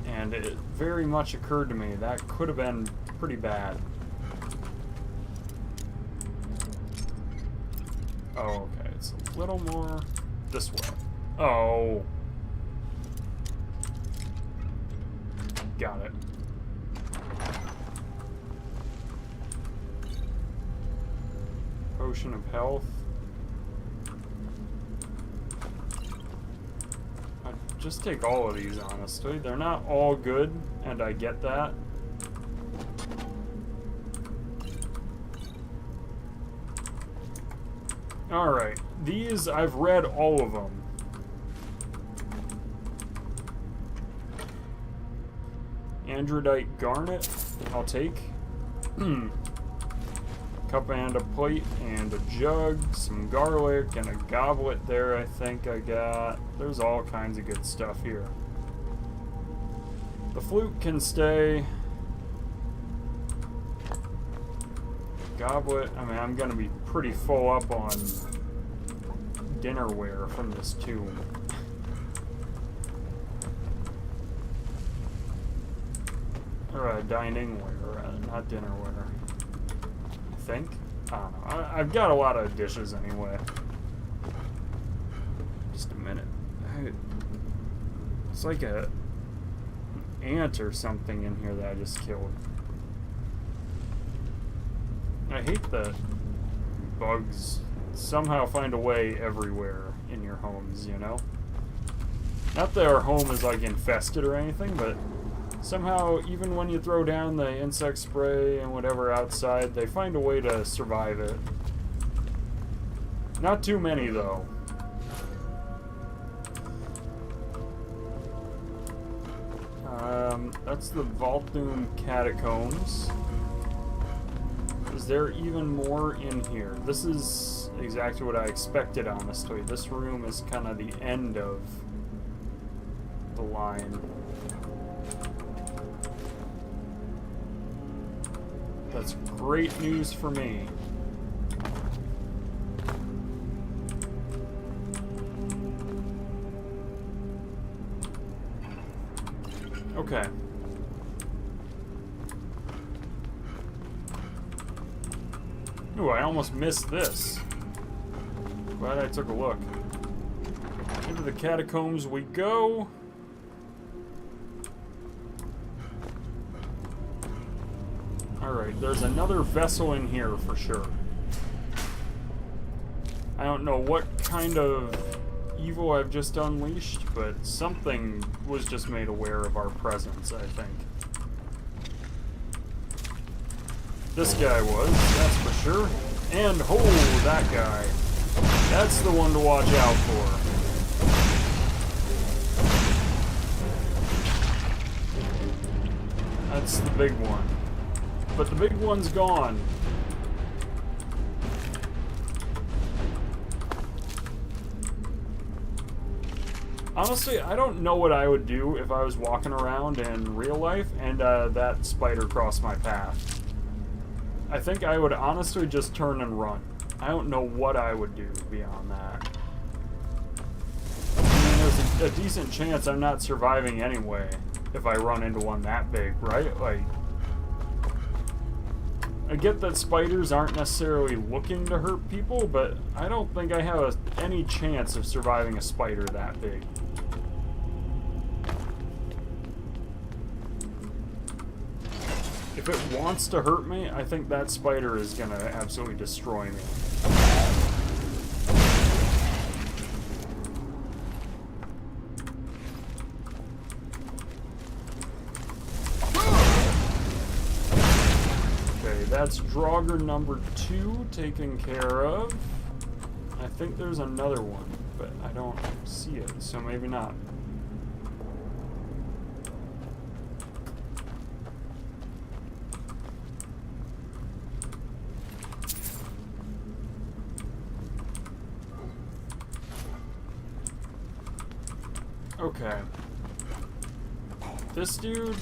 And it very much occurred to me that could have been pretty bad. Oh, okay. It's a little more this way. Oh. Got it. Potion of health. I'd just take all of these, honestly. They're not all good, and I get that. Alright, these, I've read all of them. Androdite Garnet, I'll take. Cup and a plate and a jug, some garlic and a goblet there I think I got. There's all kinds of good stuff here. The flute can stay. Goblet, I mean, I'm gonna be pretty full up on dinnerware from this tomb. Or dining ware, not dinnerware. I think? I don't know. I've got a lot of dishes anyway. Just a minute. It's like an ant or something in here that I just killed. I hate that bugs somehow find a way everywhere in your homes, you know? Not that our home is like infested or anything, but somehow even when you throw down the insect spray and whatever outside, they find a way to survive it. Not too many though. That's the Volthoom Catacombs. Is there even more in here? This is exactly what I expected, honestly. This room is kind of the end of the line. That's great news for me. Okay. Ooh, I almost missed this. Glad I took a look. Into the catacombs we go. Alright, there's another vessel in here for sure. I don't know what kind of evil I've just unleashed, but something was just made aware of our presence, I think. This guy was, that's for sure. And, oh, that guy. That's the one to watch out for. That's the big one. But the big one's gone. Honestly, I don't know what I would do if I was walking around in real life and that spider crossed my path. I think I would honestly just turn and run. I don't know what I would do beyond that. I mean, there's a decent chance I'm not surviving anyway if I run into one that big, right? Like, I get that spiders aren't necessarily looking to hurt people, but I don't think I have any chance of surviving a spider that big. If it wants to hurt me, I think that spider is gonna absolutely destroy me. Okay, that's Draugr number 2 taken care of. I think there's another one, but I don't see it, so maybe not. Okay. This dude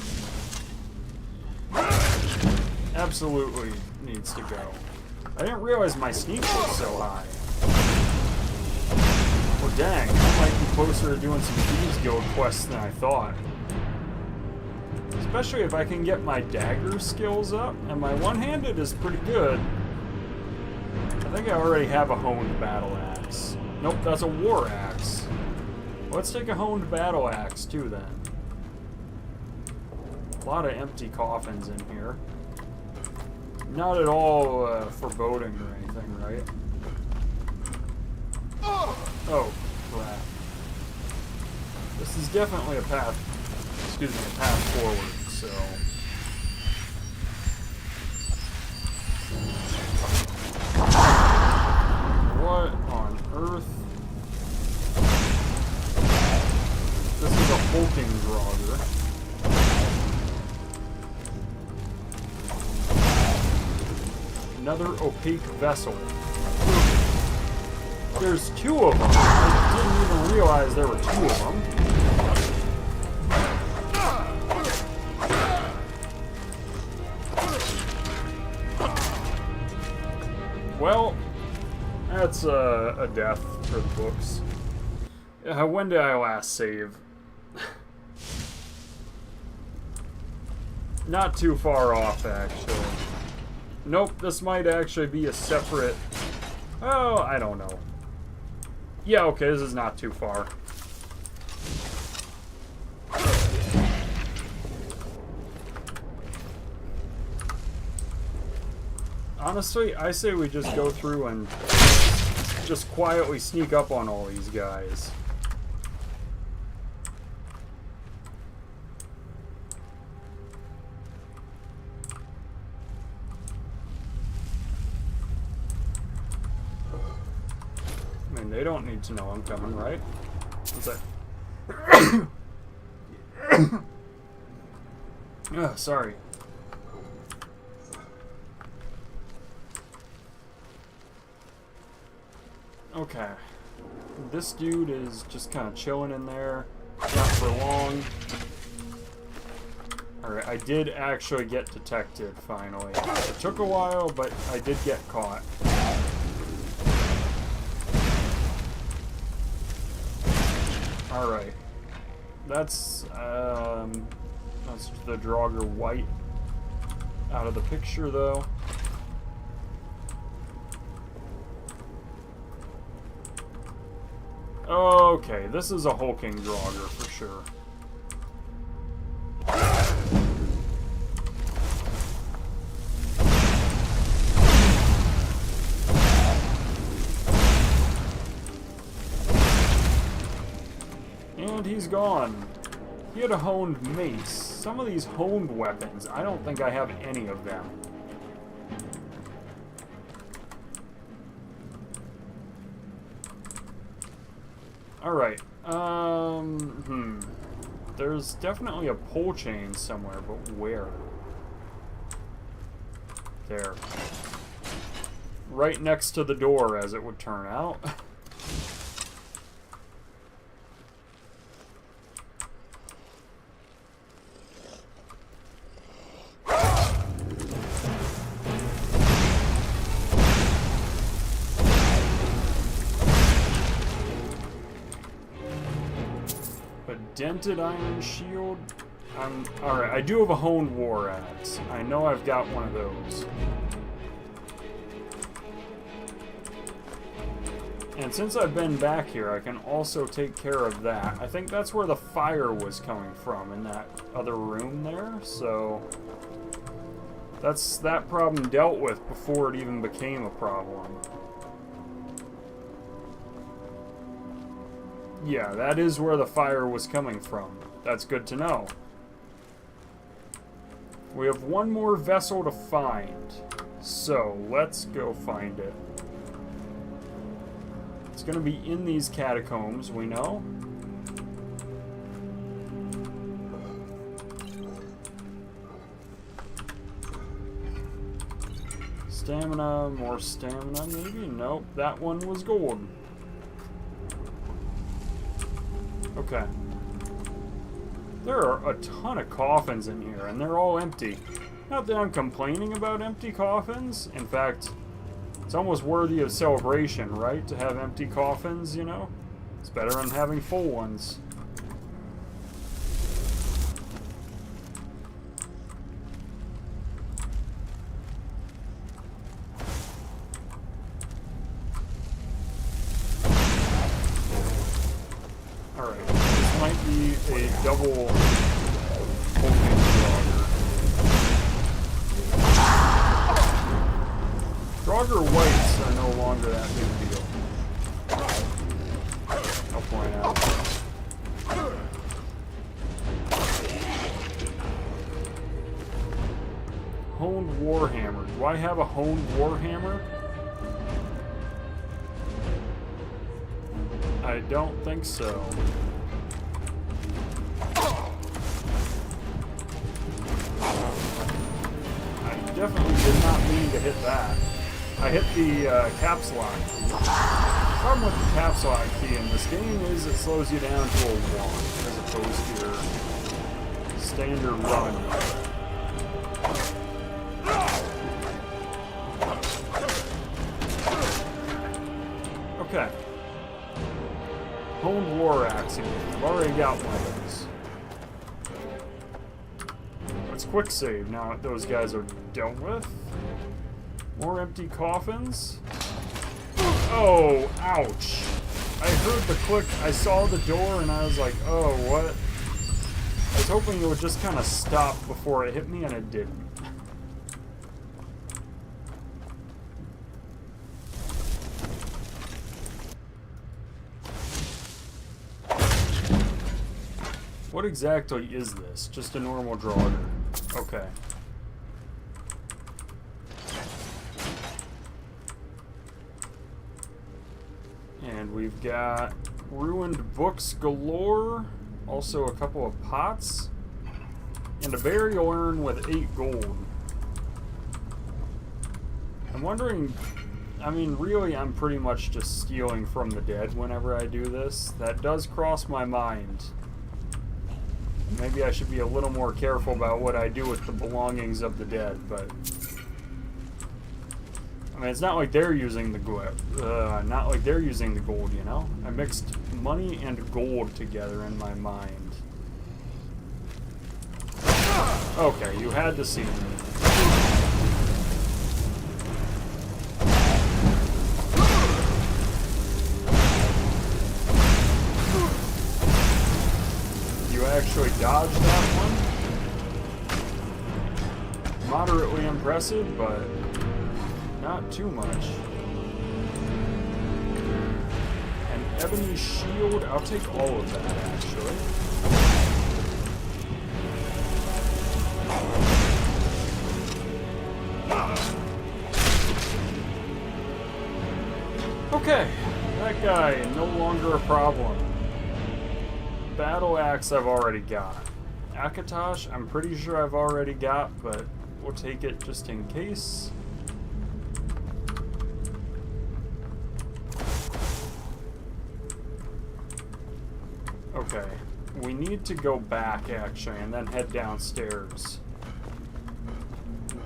absolutely needs to go. I didn't realize my sneak was so high. Well, dang, I might be closer to doing some Thieves Guild quests than I thought. Especially if I can get my dagger skills up, and my one-handed is pretty good. I think I already have a honed battle axe. Nope, that's a war axe. Let's take a honed battle axe too then. A lot of empty coffins in here. Not at all foreboding or anything, right? Oh, crap. This is definitely a path, excuse me, a path forward, so... What on earth? This is a hulking Draugr. Another opaque vessel. There's 2 of them. I didn't even realize there were 2 of them. Well, that's a death for the books. When did I last save? Not too far off, actually. Nope, this might actually be a separate... Oh, I don't know. Yeah, okay, this is not too far. Honestly, I say we just go through and just quietly sneak up on all these guys. I mean, they don't need to know I'm coming, right? What's that? Oh, sorry. Okay. This dude is just kind of chilling in there. Not for long. Alright, I did actually get detected, finally. It took a while, but I did get caught. Alright. That's the Draugr White out of the picture, though. Okay, this is a hulking Draugr for sure. And he's gone. He had a honed mace. Some of these honed weapons, I don't think I have any of them. Alright, there's definitely a pole chain somewhere, but where? There. Right next to the door, as it would turn out. dented iron shield. Alright, I do have a honed war axe. I know I've got one of those. And since I've been back here, I can also take care of that. I think that's where the fire was coming from, in that other room there, so... that's that problem dealt with before it even became a problem. Yeah, that is where the fire was coming from. That's good to know. We have one more vessel to find, so let's go find it. It's going to be in these catacombs, we know. Stamina, more stamina, maybe? Nope, that one was gold. Okay. There are a ton of coffins in here, and they're all empty. Not that I'm complaining about empty coffins. In fact, it's almost worthy of celebration, right? To have empty coffins, you know? It's better than having full ones. Alright, this might be a double holding Draugr. Draugr whites are no longer that big a deal. I'll point out. Honed Warhammer. Do I have a honed Warhammer? I don't think so. I definitely did not mean to hit that. I hit the caps lock. The problem with the caps lock key in this game is it slows you down to a 1 as opposed to your standard run. Okay. Honed War Axe again. I've already got one of those. Let's quick save now that those guys are dealt with. More empty coffins. Oh, ouch. I heard the click, I saw the door, and I was like, oh, what? I was hoping it would just kind of stop before it hit me, and it didn't. What exactly is this? Just a normal Draugr. Okay. And we've got ruined books galore, also a couple of pots, and a burial urn with 8 gold. I'm wondering, I mean, really, I'm pretty much just stealing from the dead whenever I do this. That does cross my mind. Maybe I should be a little more careful about what I do with the belongings of the dead, but... I mean, it's not like they're using the gold, you know? I mixed money and gold together in my mind. Okay, you had to see me. You actually dodged that one. Moderately impressive, but not too much. An ebony shield. I'll take all of that, actually. Okay, that guy, no longer a problem. Battle axe I've already got. Akatosh I'm pretty sure I've already got, but we'll take it just in case. Okay, we need to go back actually and then head downstairs.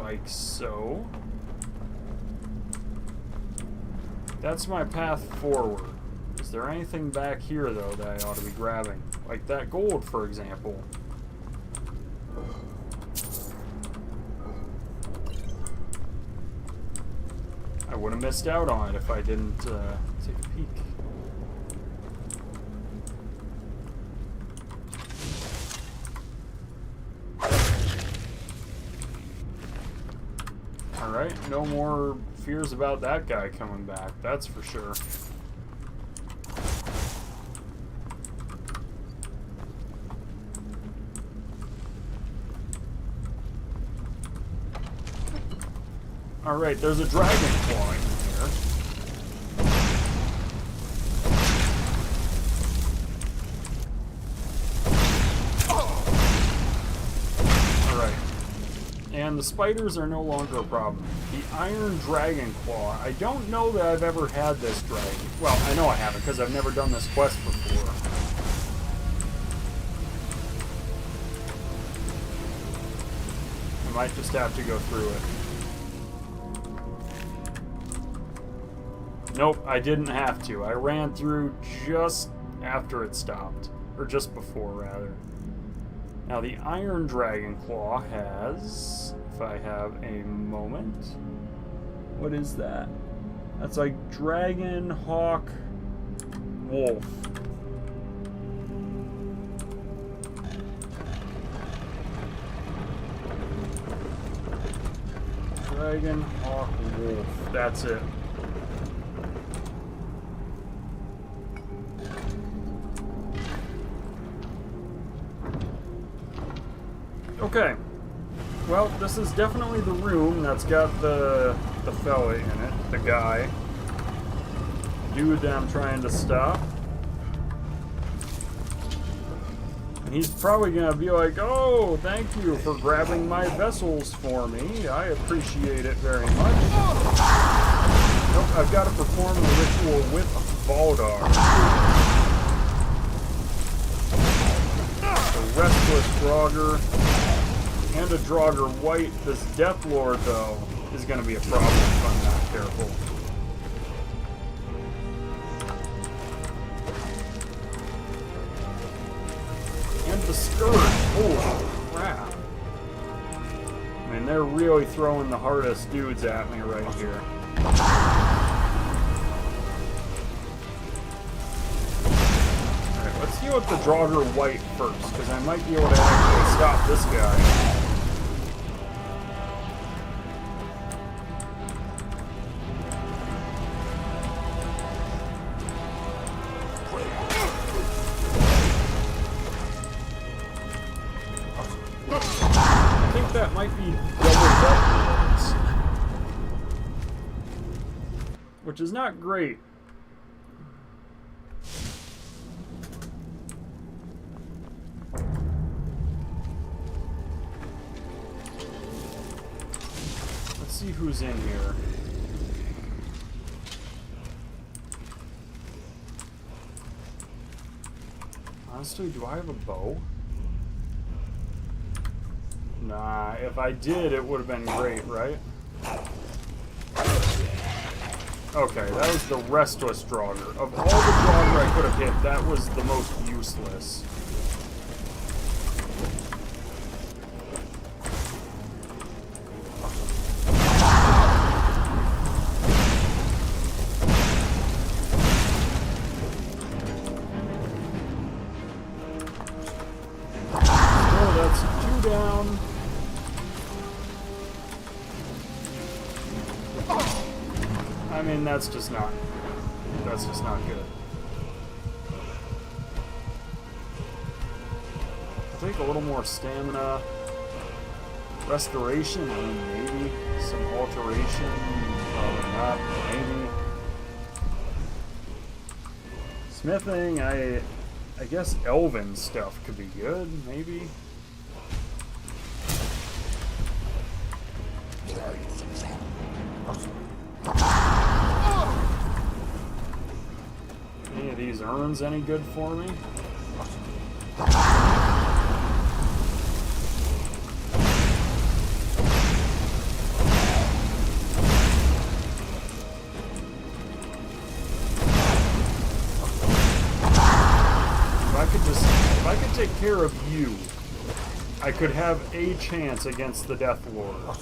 Like so. That's my path forward. Is there anything back here, though, that I ought to be grabbing? Like that gold, for example. I would have missed out on it if I didn't take a peek. Alright, no more fears about that guy coming back, that's for sure. Alright, there's a dragon claw in here. Alright. And the spiders are no longer a problem. The iron dragon claw. I don't know that I've ever had this dragon. Well, I know I haven't because I've never done this quest before. I might just have to go through it. Nope, I didn't have to. I ran through just after it stopped. Or just before, rather. Now, the Iron Dragon Claw has... If I have a moment... What is that? That's like Dragon, Hawk, Wolf. Dragon, Hawk, Wolf. That's it. Okay, well, this is definitely the room that's got the fella in it, the guy. Dude that I'm trying to stop. And he's probably gonna be like, oh, thank you for grabbing my vessels for me. I appreciate it very much. Nope, I've got to perform the ritual with Valdar. The Restless Draugr. And a Draugr White. This Death Lord, though, is going to be a problem if I'm not careful. And the Scourge. Holy crap. I mean, they're really throwing the hardest dudes at me right here. Alright, let's deal with the Draugr White first, because I might be able to actually stop this guy. That might be double Death Lords, which is not great. Let's see who's in here. Honestly, do I have a bow? Nah, if I did, it would have been great, right? Okay, that was the Restless Draugr. Of all the Draugr I could have hit, that was the most useless. Oh, that's 2 down. I mean, that's just not good. I'll take a little more stamina. Restoration, I mean, maybe. Some alteration, probably not, maybe. Smithing, I guess elven stuff could be good, maybe. Any of these urns any good for me? if I could take care of you, I could have a chance against the Death Lord.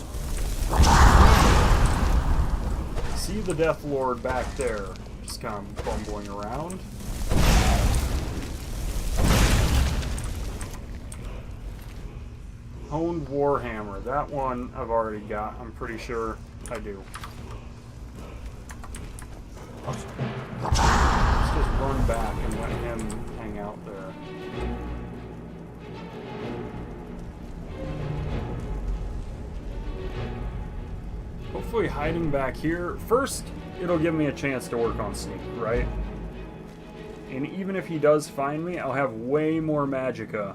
See the Death Lord back there, just kind of bumbling around. Honed Warhammer, that one I've already got, I'm pretty sure I do. Let's just run back and let him hang out there. Hopefully hiding back here, first it'll give me a chance to work on sneak, right? And even if he does find me, I'll have way more magicka.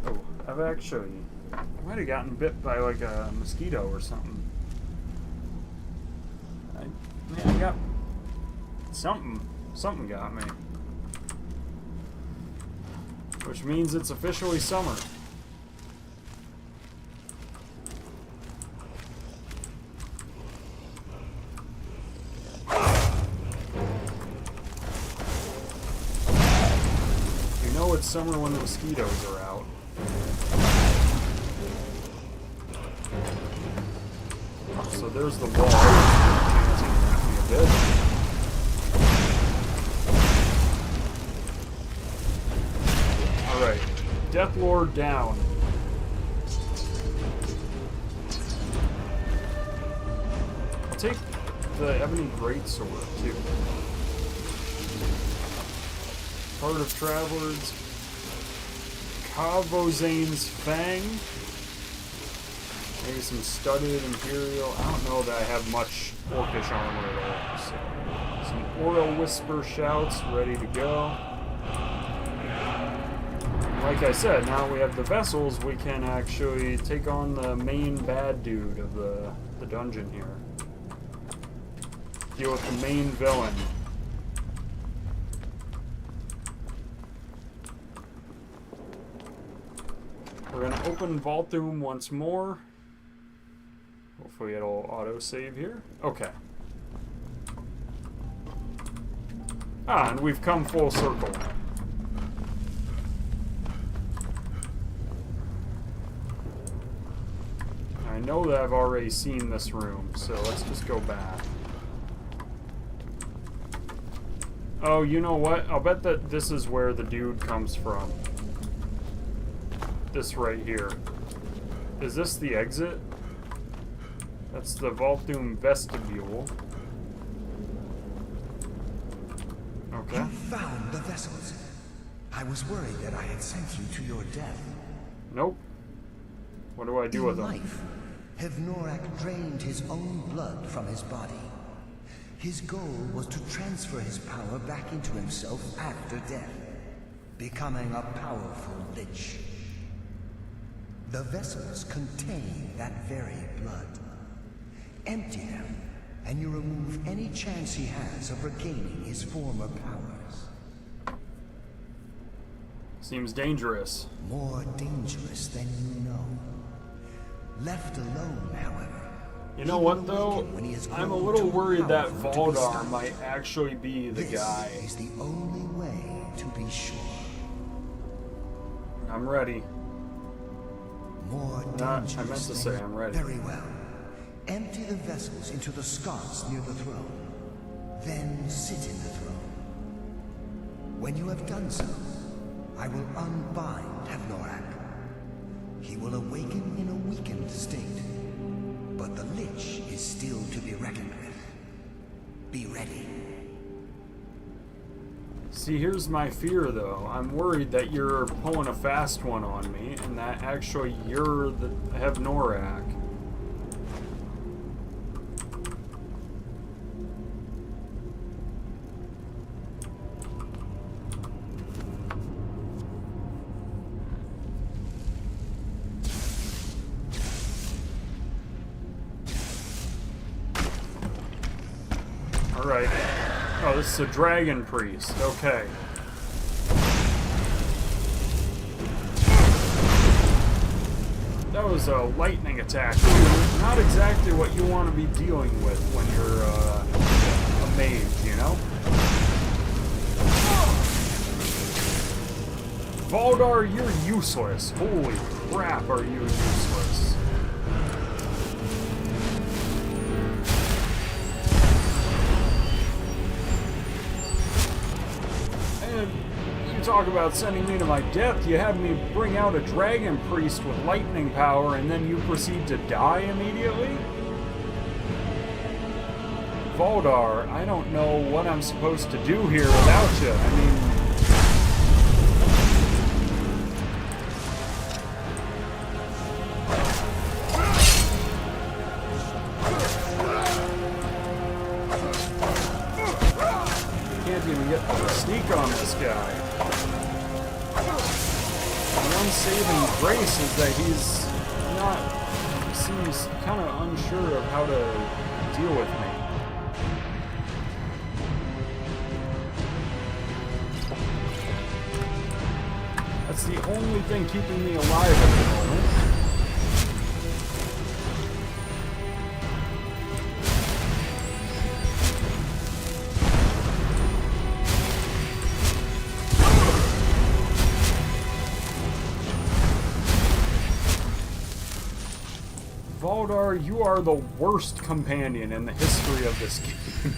Oh, I've actually... I might have gotten bit by like a mosquito or something. I got... Something got me. Which means it's officially summer. You know it's summer when the mosquitoes are out. So there's the wall. Chancing at me a bit. Alright. Deathlord down. I'll take the Ebony Greatsword too. Heart of Travelers. Kavozane's Fang. Maybe some studded Imperial. I don't know that I have much Orcish armor at all. So, some Oral Whisper shouts ready to go. Like I said, now we have the vessels, we can actually take on the main bad dude of the dungeon here. Deal with the main villain. We're going to open Volthoom once more. Hopefully it'll auto-save here. Okay. Ah, and we've come full circle. I know that I've already seen this room, so let's just go back. Oh, you know what? I'll bet that this is where the dude comes from. This right here. Is this the exit? That's the Volthoom vestibule. Okay. You found the vessels. I was worried that I had sent you to your death. Nope. What do I do with them? In life, Hevnorak drained his own blood from his body. His goal was to transfer his power back into himself after death, becoming a powerful lich. The vessels contain that very blood. Empty them, and you remove any chance he has of regaining his former powers. Seems dangerous. More dangerous than you know. Left alone, however. You know what, though? I'm a little worried that Valdar might actually be the guy. This is the only way to be sure. I'm ready. More I dangerous meant to than say I'm ready. Very well. Empty the vessels into the sconce near the throne. Then sit in the throne. When you have done so, I will unbind Hevnorak. He will awaken in a weakened state. But the Lich is still to be reckoned with. Be ready. See, here's my fear, though. I'm worried that you're pulling a fast one on me, and that actually you're the Hevnorak. Alright. Oh, this is a dragon priest. Okay. That was a lightning attack. Not exactly what you want to be dealing with when you're a mage, Valdar, you're useless. Holy crap, are you useless. And you talk about sending me to my death, you have me bring out a dragon priest with lightning power, and then you proceed to die immediately? Valdar, I don't know what I'm supposed to do here without you. I mean... Can't even get the sneak on this guy. The one saving grace is that he's not... seems kind of unsure of how to deal with me. That's the only thing keeping me alive at the moment. Valdar, you are the worst companion in the history of this game.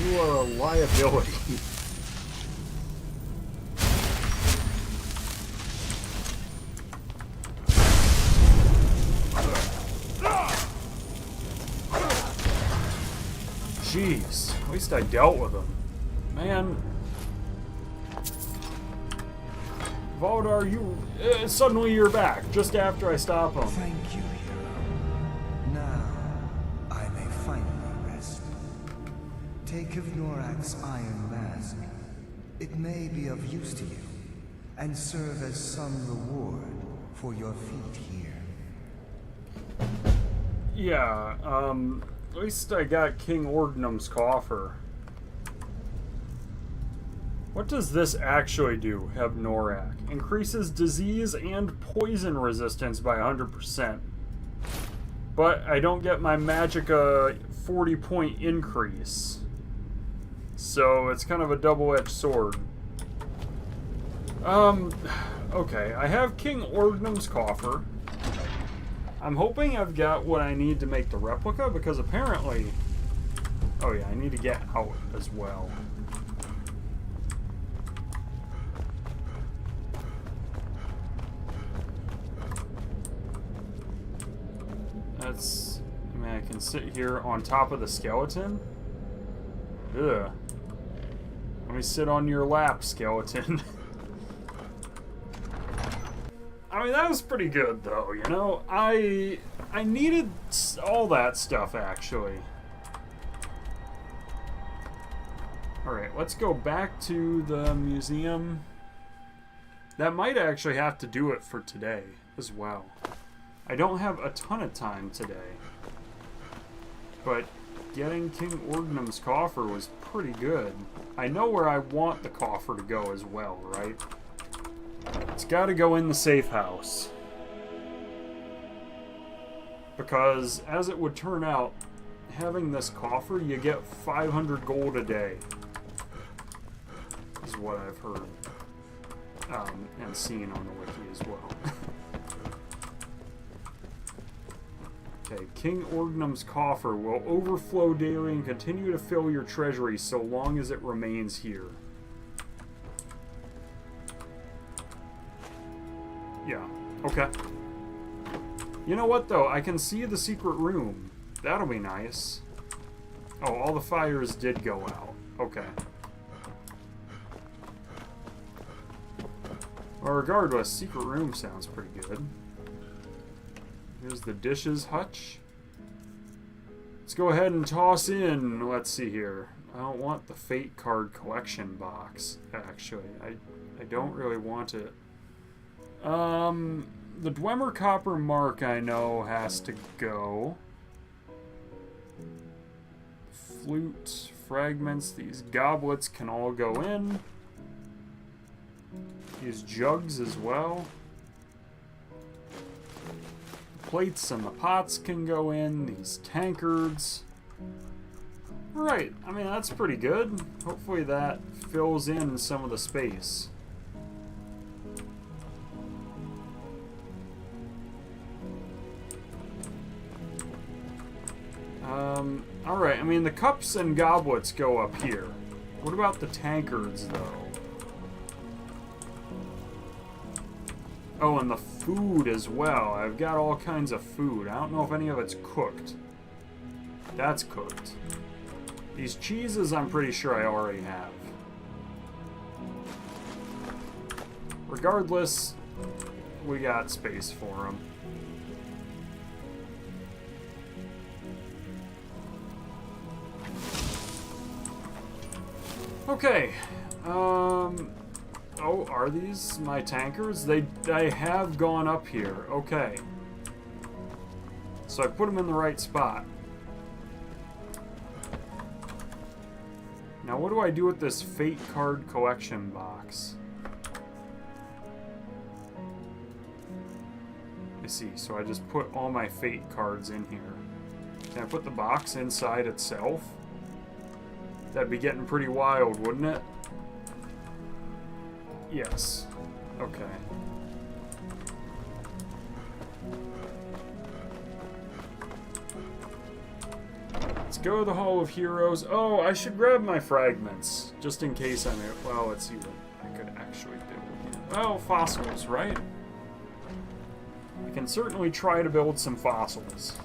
You are a liability. Jeez, at least I dealt with him. Man. Valdar, you... suddenly you're back, just after I stop him. Thank you, hero. Now, I may finally rest. Take of Norak's iron mask. It may be of use to you, and serve as some reward for your feat here. Yeah, at least I got King Ordnum's coffer. What does this actually do, have Norak? Increases disease and poison resistance by 100%. But I don't get my Magicka 40-point increase. So it's kind of a double-edged sword. Okay, I have King Ordnum's coffer. I'm hoping I've got what I need to make the replica, because apparently... Oh yeah, I need to get out as well. That's... I mean, I can sit here on top of the skeleton. Ugh. Let me sit on your lap, skeleton. I mean, that was pretty good, though, you know? I needed all that stuff, actually. Alright, let's go back to the museum. That might actually have to do it for today, as well. I don't have a ton of time today. But getting King Ordnum's coffer was pretty good. I know where I want the coffer to go as well, right? It's got to go in the safe house. Because, as it would turn out, having this coffer, you get 500 gold a day. Is what I've heard. And seen on the wiki as well. Okay, King Ordnum's coffer will overflow daily and continue to fill your treasury so long as it remains here. Yeah, okay. You know what, though? I can see the secret room. That'll be nice. Oh, all the fires did go out. Okay. Well, regardless, secret room sounds pretty good. Here's the dishes hutch. Let's go ahead and toss in, let's see here. I don't want the Fate card collection box, actually. I don't really want it. The Dwemer Copper Mark I know has to go. Flute, fragments, these goblets can all go in. These jugs as well. Plates and the pots can go in. These tankards. Alright, I mean, that's pretty good. Hopefully that fills in some of the space. Alright, I mean, the cups and goblets go up here. What about the tankards, though? Oh, and the food as well. I've got all kinds of food. I don't know if any of it's cooked. That's cooked. These cheeses, I'm pretty sure I already have. Regardless, we got space for them. Okay. Oh, are these my tankers? They have gone up here. Okay. So I put them in the right spot. Now, what do I do with this Fate card collection box? I see. So I just put all my Fate cards in here. Can I put the box inside itself? That'd be getting pretty wild, wouldn't it? Yes. Okay. Let's go to the Hall of Heroes. Oh, I should grab my fragments, just in case I'm... Well, let's see what I could actually build. Well, fossils, right? I can certainly try to build some fossils.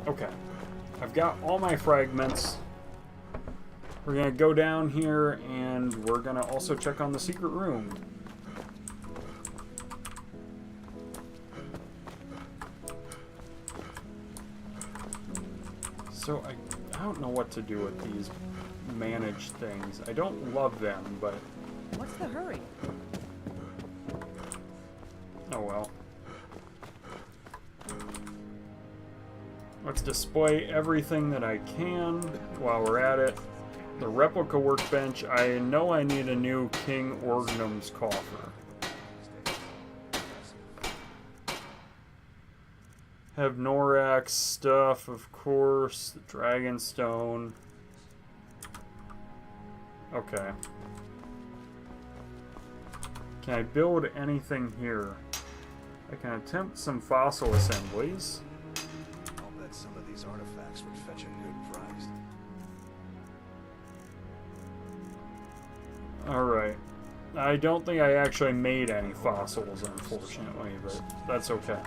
Okay. I've got all my fragments. We're going to go down here, and we're going to also check on the secret room. So, I don't know what to do with these managed things. I don't love them, but... What's the hurry? Oh well. Let's display everything that I can while we're at it. The replica workbench, I know I need a new King Orgnum's coffer. Have Norax stuff, of course, the Dragonstone. Okay. Can I build anything here? I can attempt some fossil assemblies. Some of these artifacts would fetch a good price. Alright. I don't think I actually made any fossils, unfortunately, but that's okay.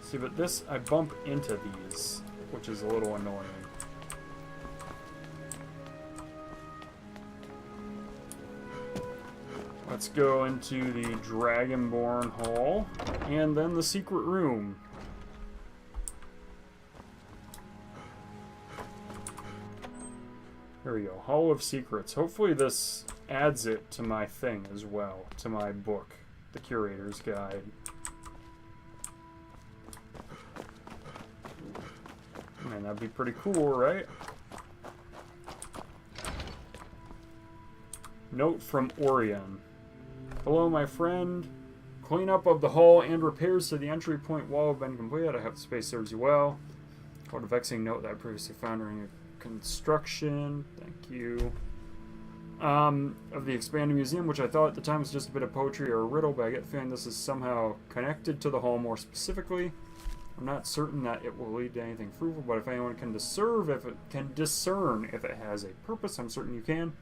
See, but this, I bump into these, which is a little annoying. Let's go into the Dragonborn Hall, and then the secret room. There we go, Hall of Secrets. Hopefully this adds it to my thing as well, to my book, The Curator's Guide. Man, that'd be pretty cool, right? Note from Orion. Hello, my friend. Cleanup of the hall and repairs to the entry point wall have been completed. I hope the space serves you well. What a vexing note that I previously found during your construction. Thank you. Of the expanded museum, which I thought at the time was just a bit of poetry or a riddle, but I get the feeling this is somehow connected to the hall more specifically. I'm not certain that it will lead to anything fruitful, but if anyone can discern if it has a purpose, I'm certain you can.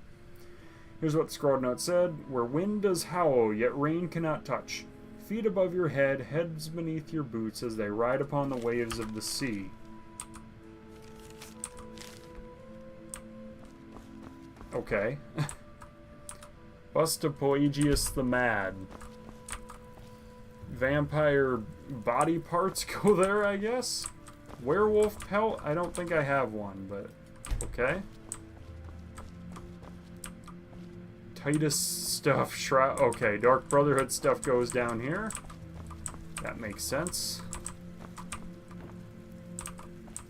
Here's what the scrawled note said: where wind does howl, yet rain cannot touch. Feet above your head, heads beneath your boots as they ride upon the waves of the sea. Okay. Bust of Pelagius the Mad. Vampire body parts go there, I guess? Werewolf pelt? I don't think I have one, but okay. Titus stuff, Shroud. Okay, Dark Brotherhood stuff goes down here. That makes sense.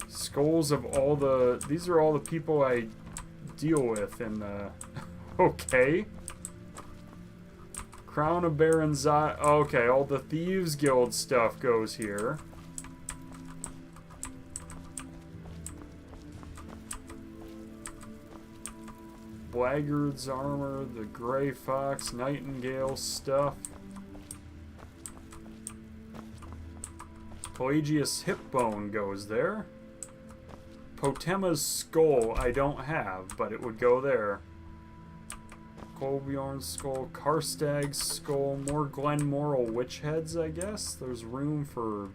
Skulls of all the... These are all the people I deal with in the... Okay. Crown of Baron Okay, all the Thieves Guild stuff goes here. Blackguard's armor, the Grey Fox, Nightingale stuff. Pelagius hip bone goes there. Potema's skull I don't have, but it would go there. Colbjorn's skull, Karstag's skull, more Glenmoral witch heads, I guess. There's room for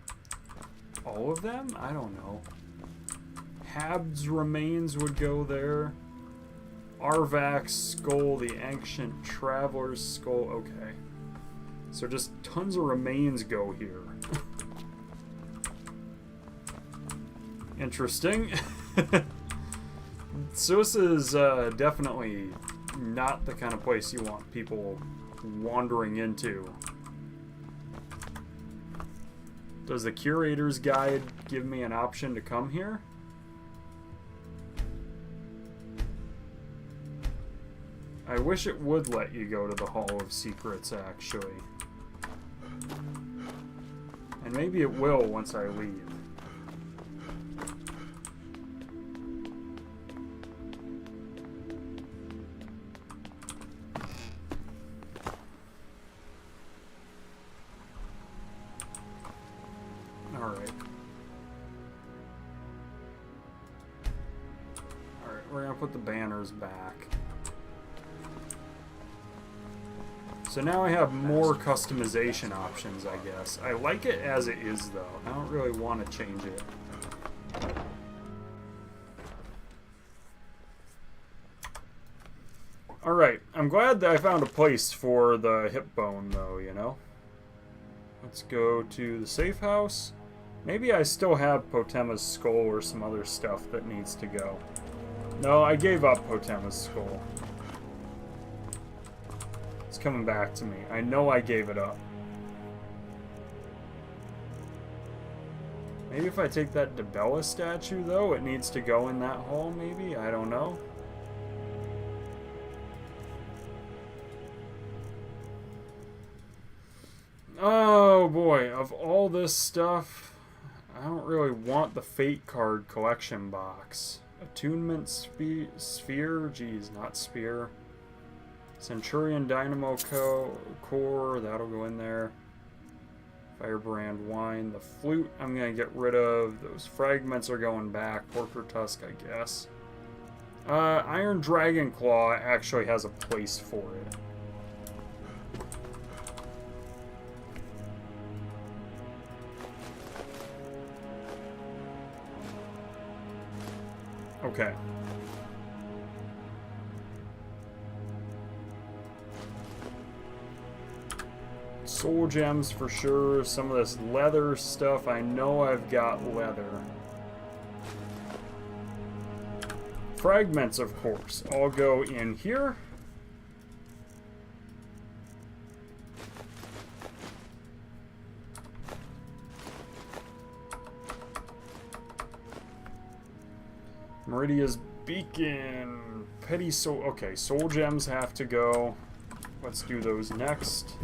all of them? I don't know. Hab's remains would go there. Arvak's skull, the ancient traveler's skull. Okay. So just tons of remains go here. Interesting. So this is definitely not the kind of place you want people wandering into. Does the curator's guide give me an option to come here? I wish it would let you go to the Hall of Secrets, actually. And maybe it will once I leave. Alright, we're gonna put the banners back. So now I have more customization options, I guess. I like it as it is, though. I don't really want to change it. Alright, I'm glad that I found a place for the hip bone, though, you know? Let's go to the safe house. Maybe I still have Potema's skull or some other stuff that needs to go. No, I gave up Potema's skull. It's coming back to me. I know I gave it up. Maybe if I take that Debella statue, though, it needs to go in that hall, maybe? I don't know. Oh boy, of all this stuff, I don't really want the Fate card collection box. Attunement sphere? Geez, not spear. Centurion Dynamo Core, that'll go in there. Firebrand Wine. The flute, I'm going to get rid of. Those fragments are going back. Porker Tusk, I guess. Iron Dragon Claw actually has a place for it. Okay. Soul gems for sure. Some of this leather stuff, I know I've got leather. Fragments, of course, all go in here. Meridia's Beacon. Petty soul. Okay, soul gems have to go. Let's do those next.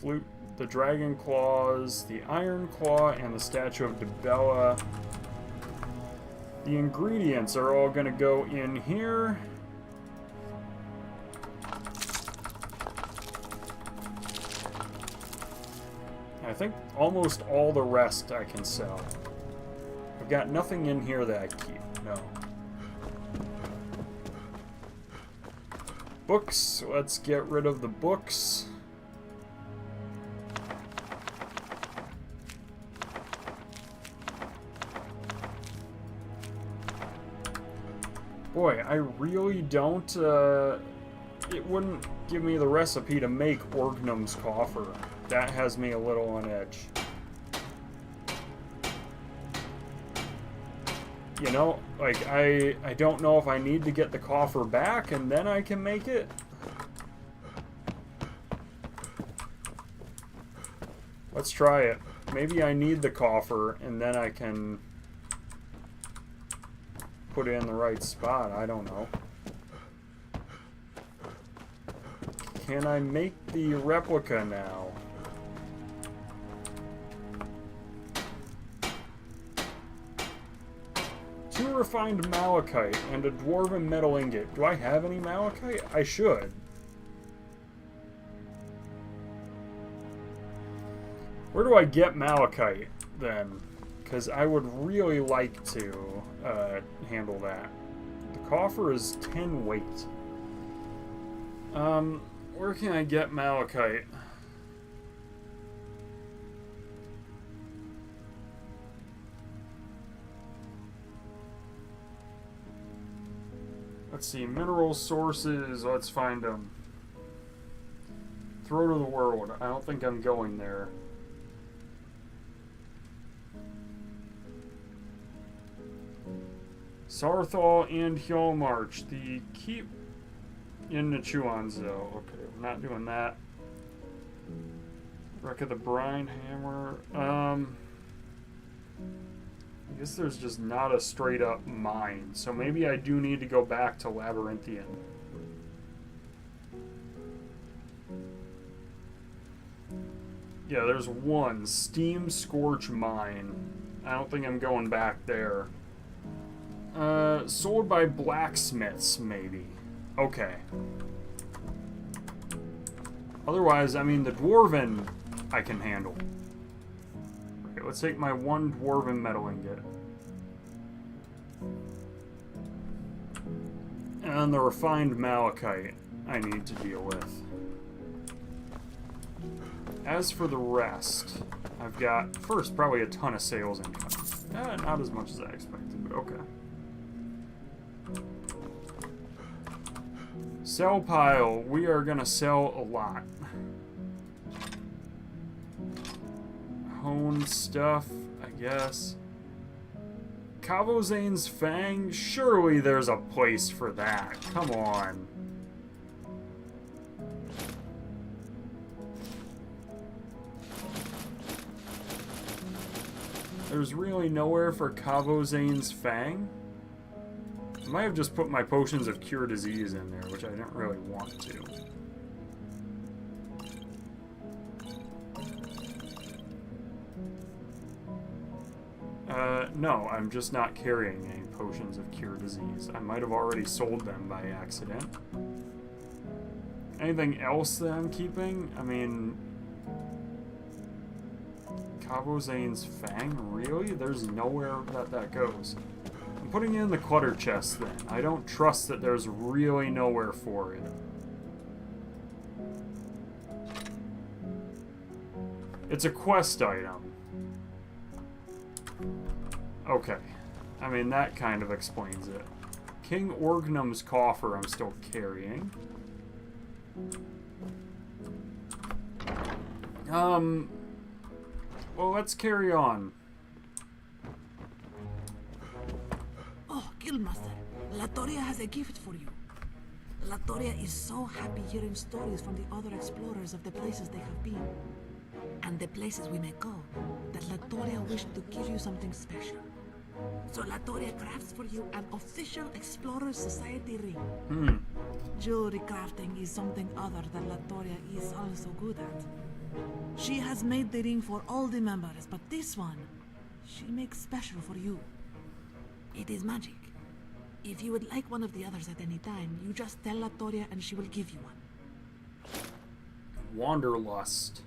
Flute, the Dragon Claws, the Iron Claw, and the Statue of Debella. The ingredients are all going to go in here. I think almost all the rest I can sell. I've got nothing in here that I keep, no. Books, let's get rid of the books. Boy, I really don't, it wouldn't give me the recipe to make Orgnum's coffer. That has me a little on edge. You know, like, I don't know if I need to get the coffer back and then I can make it. Let's try it. Maybe I need the coffer, and then I can put it in the right spot. I don't know. Can I make the replica now? Two refined malachite and a dwarven metal ingot. Do I have any malachite? I should. Where do I get malachite then? Because I would really like to handle that. The coffer is 10 weight. Where can I get malachite? Let's see, mineral sources, let's find them. Throat of the world, I don't think I'm going there. Sarthal and Hjalmarch, the keep in Nachuanzo. Okay, we're not doing that. Wreck of the Brine Hammer. I guess there's just not a straight up mine, so maybe I do need to go back to Labyrinthian. Yeah, there's one, Steam Scorch Mine. I don't think I'm going back there. Sold by blacksmiths, maybe. Okay. Otherwise, I mean, the dwarven I can handle. Okay, let's take my one dwarven metal ingot. And the refined malachite I need to deal with. As for the rest, I've got, first, probably a ton of sales income. Not as much as I expected, but okay. Sell pile. We are going to sell a lot. Hone stuff, I guess. Kavozane's Fang? Surely there's a place for that. Come on. There's really nowhere for Kavozane's Fang? I might have just put my potions of cure disease in there, which I didn't really want to. No, I'm just not carrying any potions of cure disease. I might have already sold them by accident. Anything else that I'm keeping? I mean, Kavozane's Fang? Really? There's nowhere that goes. I'm putting it in the clutter chest then. I don't trust that there's really nowhere for it. It's a quest item. Okay. I mean, that kind of explains it. King Orgnum's coffer I'm still carrying. Well, let's carry on. Oh, Guildmaster, Latoria has a gift for you. Latoria is so happy hearing stories from the other explorers of the places they have been. And the places we may go, that Latoria wished to give you something special. So Latoria crafts for you an official Explorers Society ring. Jewelry crafting is something other than Latoria is also good at. She has made the ring for all the members, but this one, she makes special for you. It is magic. If you would like one of the others at any time, you just tell Latoria and she will give you one. Wanderlust.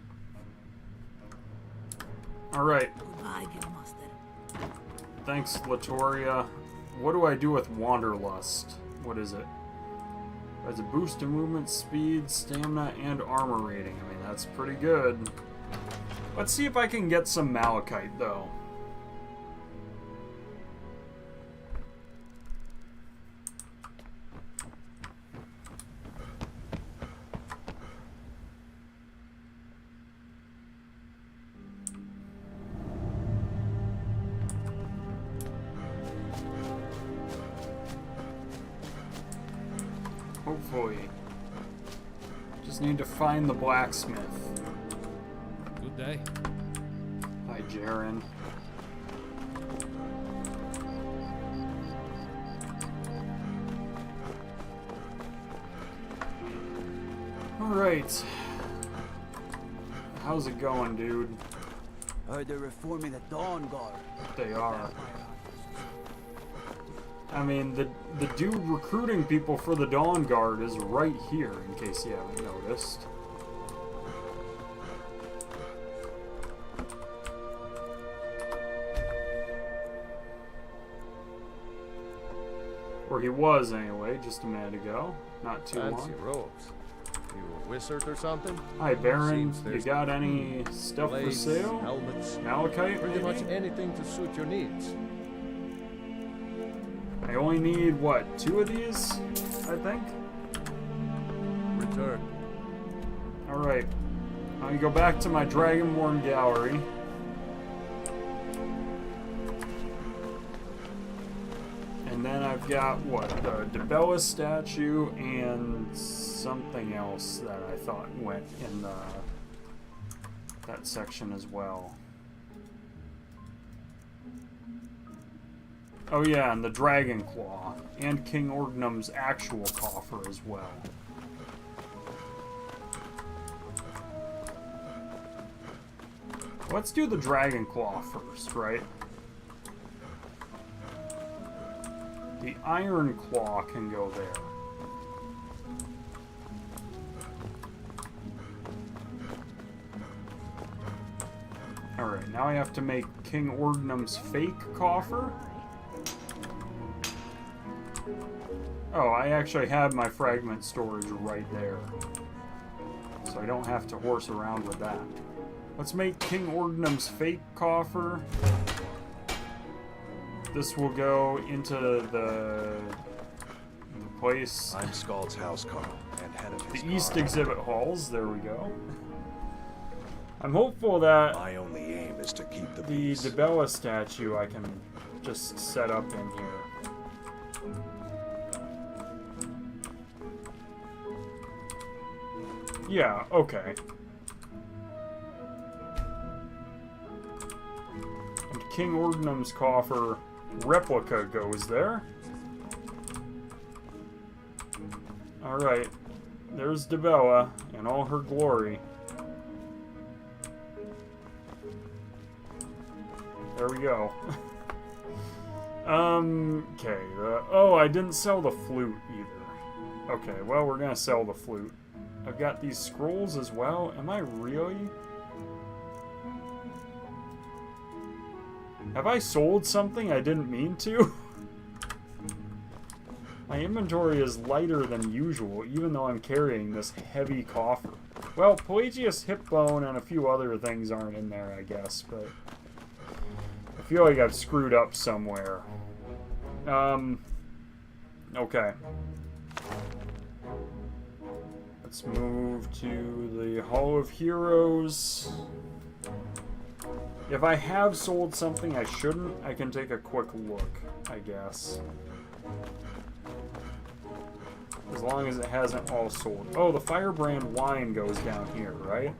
Alright. Goodbye, Guildmaster. Thanks, Latoria. What do I do with Wanderlust? What is it? Has a boost to movement, speed, stamina, and armor rating. I mean, that's pretty good. Let's see if I can get some malachite, though. Hopefully. Just need to find the blacksmith. Good day. Hi, Jaren. Alright. How's it going, dude? They're reforming the Dawn Guard. They are. I mean, the dude recruiting people for the Dawn Guard is right here, in case you haven't noticed. Or he was, anyway, just a minute ago. Not too Fancy long. robes. You a wizard or something? Hi, Baron. Seems You there's got any stuff for blades, sale? helmets, Malachite, pretty much maybe? anything to suit your needs. I only need, what, 2 of these, I think? Return. Alright. Let me go back to my dragonborn gallery. And then I've got, what, the Debella statue and something else that I thought went in that section as well. Oh yeah, and the Dragon Claw, and King Orgnum's actual coffer as well. Let's do the Dragon Claw first, right? The Iron Claw can go there. Alright, now I have to make King Orgnum's fake coffer. Oh, I actually have my fragment storage right there. So I don't have to horse around with that. Let's make King Orgnum's fake coffer. This will go into the place. I'm Scald's housecarl and head of his The East guard. Exhibit Halls. There we go. I'm hopeful that My only aim is to keep the the peace. Debella statue I can just set up in here. Yeah, okay. And King Orgnum's coffer replica goes there. Alright. There's Debella in all her glory. There we go. Okay. Oh, I didn't sell the flute either. Okay, well, we're gonna sell the flute. I've got these scrolls as well. Am I really? Have I sold something I didn't mean to? My inventory is lighter than usual, even though I'm carrying this heavy coffer. Well, Pelagius Hipbone and a few other things aren't in there, I guess, but I feel like I've screwed up somewhere. Okay. Let's move to the Hall of Heroes. If I have sold something I shouldn't, I can take a quick look, I guess. As long as it hasn't all sold. Oh, the Firebrand wine goes down here, right?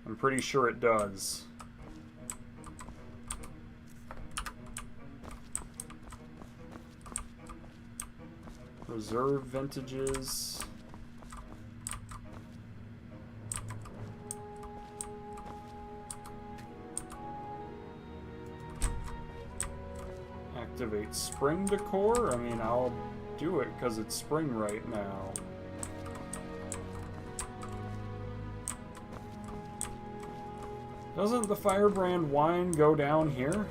I'm pretty sure it does. Reserve vintages. Activate spring decor? I mean, I'll do it because it's spring right now. Doesn't the Firebrand wine go down here?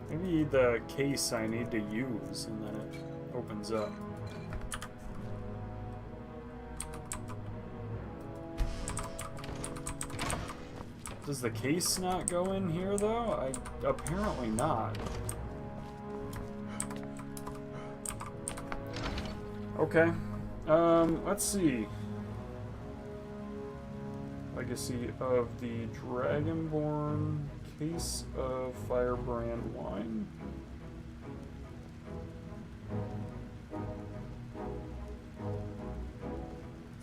Maybe the case I need to use and then it opens up. Does the case not go in here though? Apparently not. Okay. Let's see. Legacy of the Dragonborn Case of firebrand wine.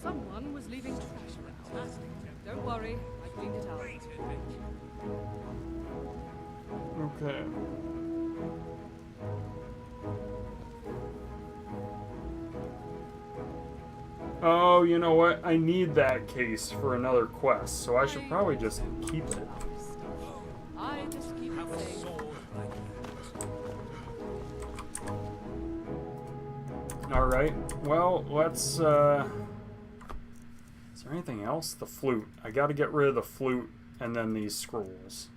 Someone was leaving trash around. Don't worry, I cleaned it out. Okay. Oh, you know what? I need that case for another quest, so I should probably just keep it. I just keep saying. Alright, well, let's, Is there anything else? The flute. I gotta get rid of the flute and then these scrolls.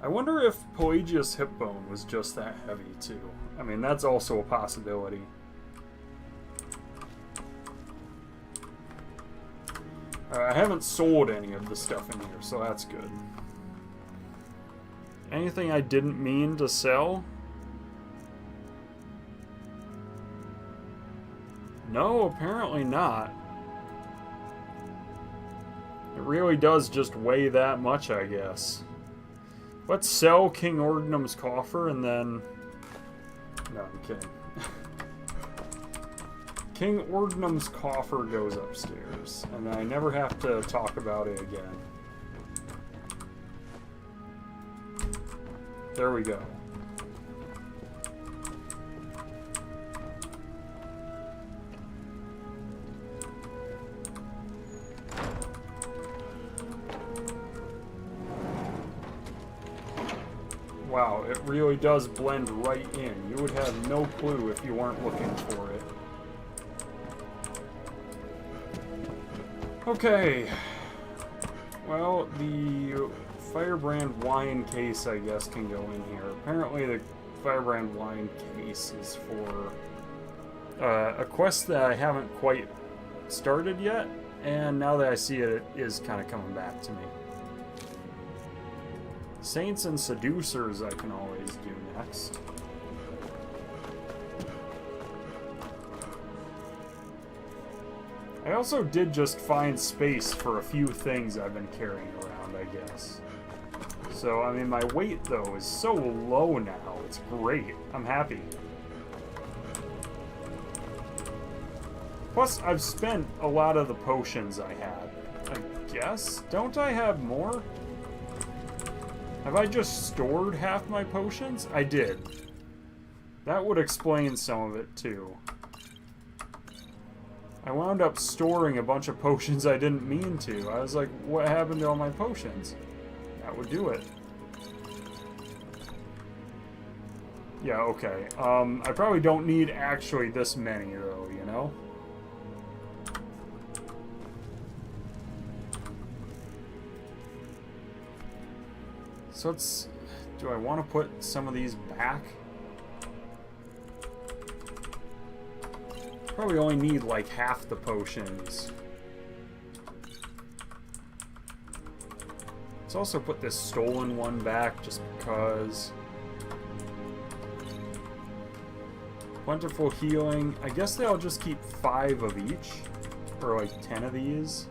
I wonder if Pelagius Hipbone was just that heavy, too. I mean, that's also a possibility. I haven't sold any of the stuff in here, so that's good. Anything I didn't mean to sell? No, apparently not. It really does just weigh that much, I guess. Let's sell King Ordnum's coffer and then... No, I'm kidding. King Ordnum's coffer goes upstairs, and I never have to talk about it again. There we go. Wow, it really does blend right in. You would have no clue if you weren't looking for it. Okay. Well, the firebrand wine case, I guess, can go in here. Apparently the firebrand wine case is for a quest that I haven't quite started yet, and now that I see it, it is kind of coming back to me. Saints and Seducers I can always do next. I also did just find space for a few things I've been carrying around, I guess. So, I mean, my weight, though, is so low now. It's great. I'm happy. Plus, I've spent a lot of the potions I had, I guess. Don't I have more? Have I just stored half my potions? I did. That would explain some of it, too. I wound up storing a bunch of potions I didn't mean to. I was like, what happened to all my potions? That would do it. Yeah, okay. I probably don't need actually this many, though, you know? So let's... Do I want to put some of these back? Probably only need like half the potions. Let's also put this stolen one back just because. Plentiful healing. I guess they'll just keep 5 of each. Or like 10 of these.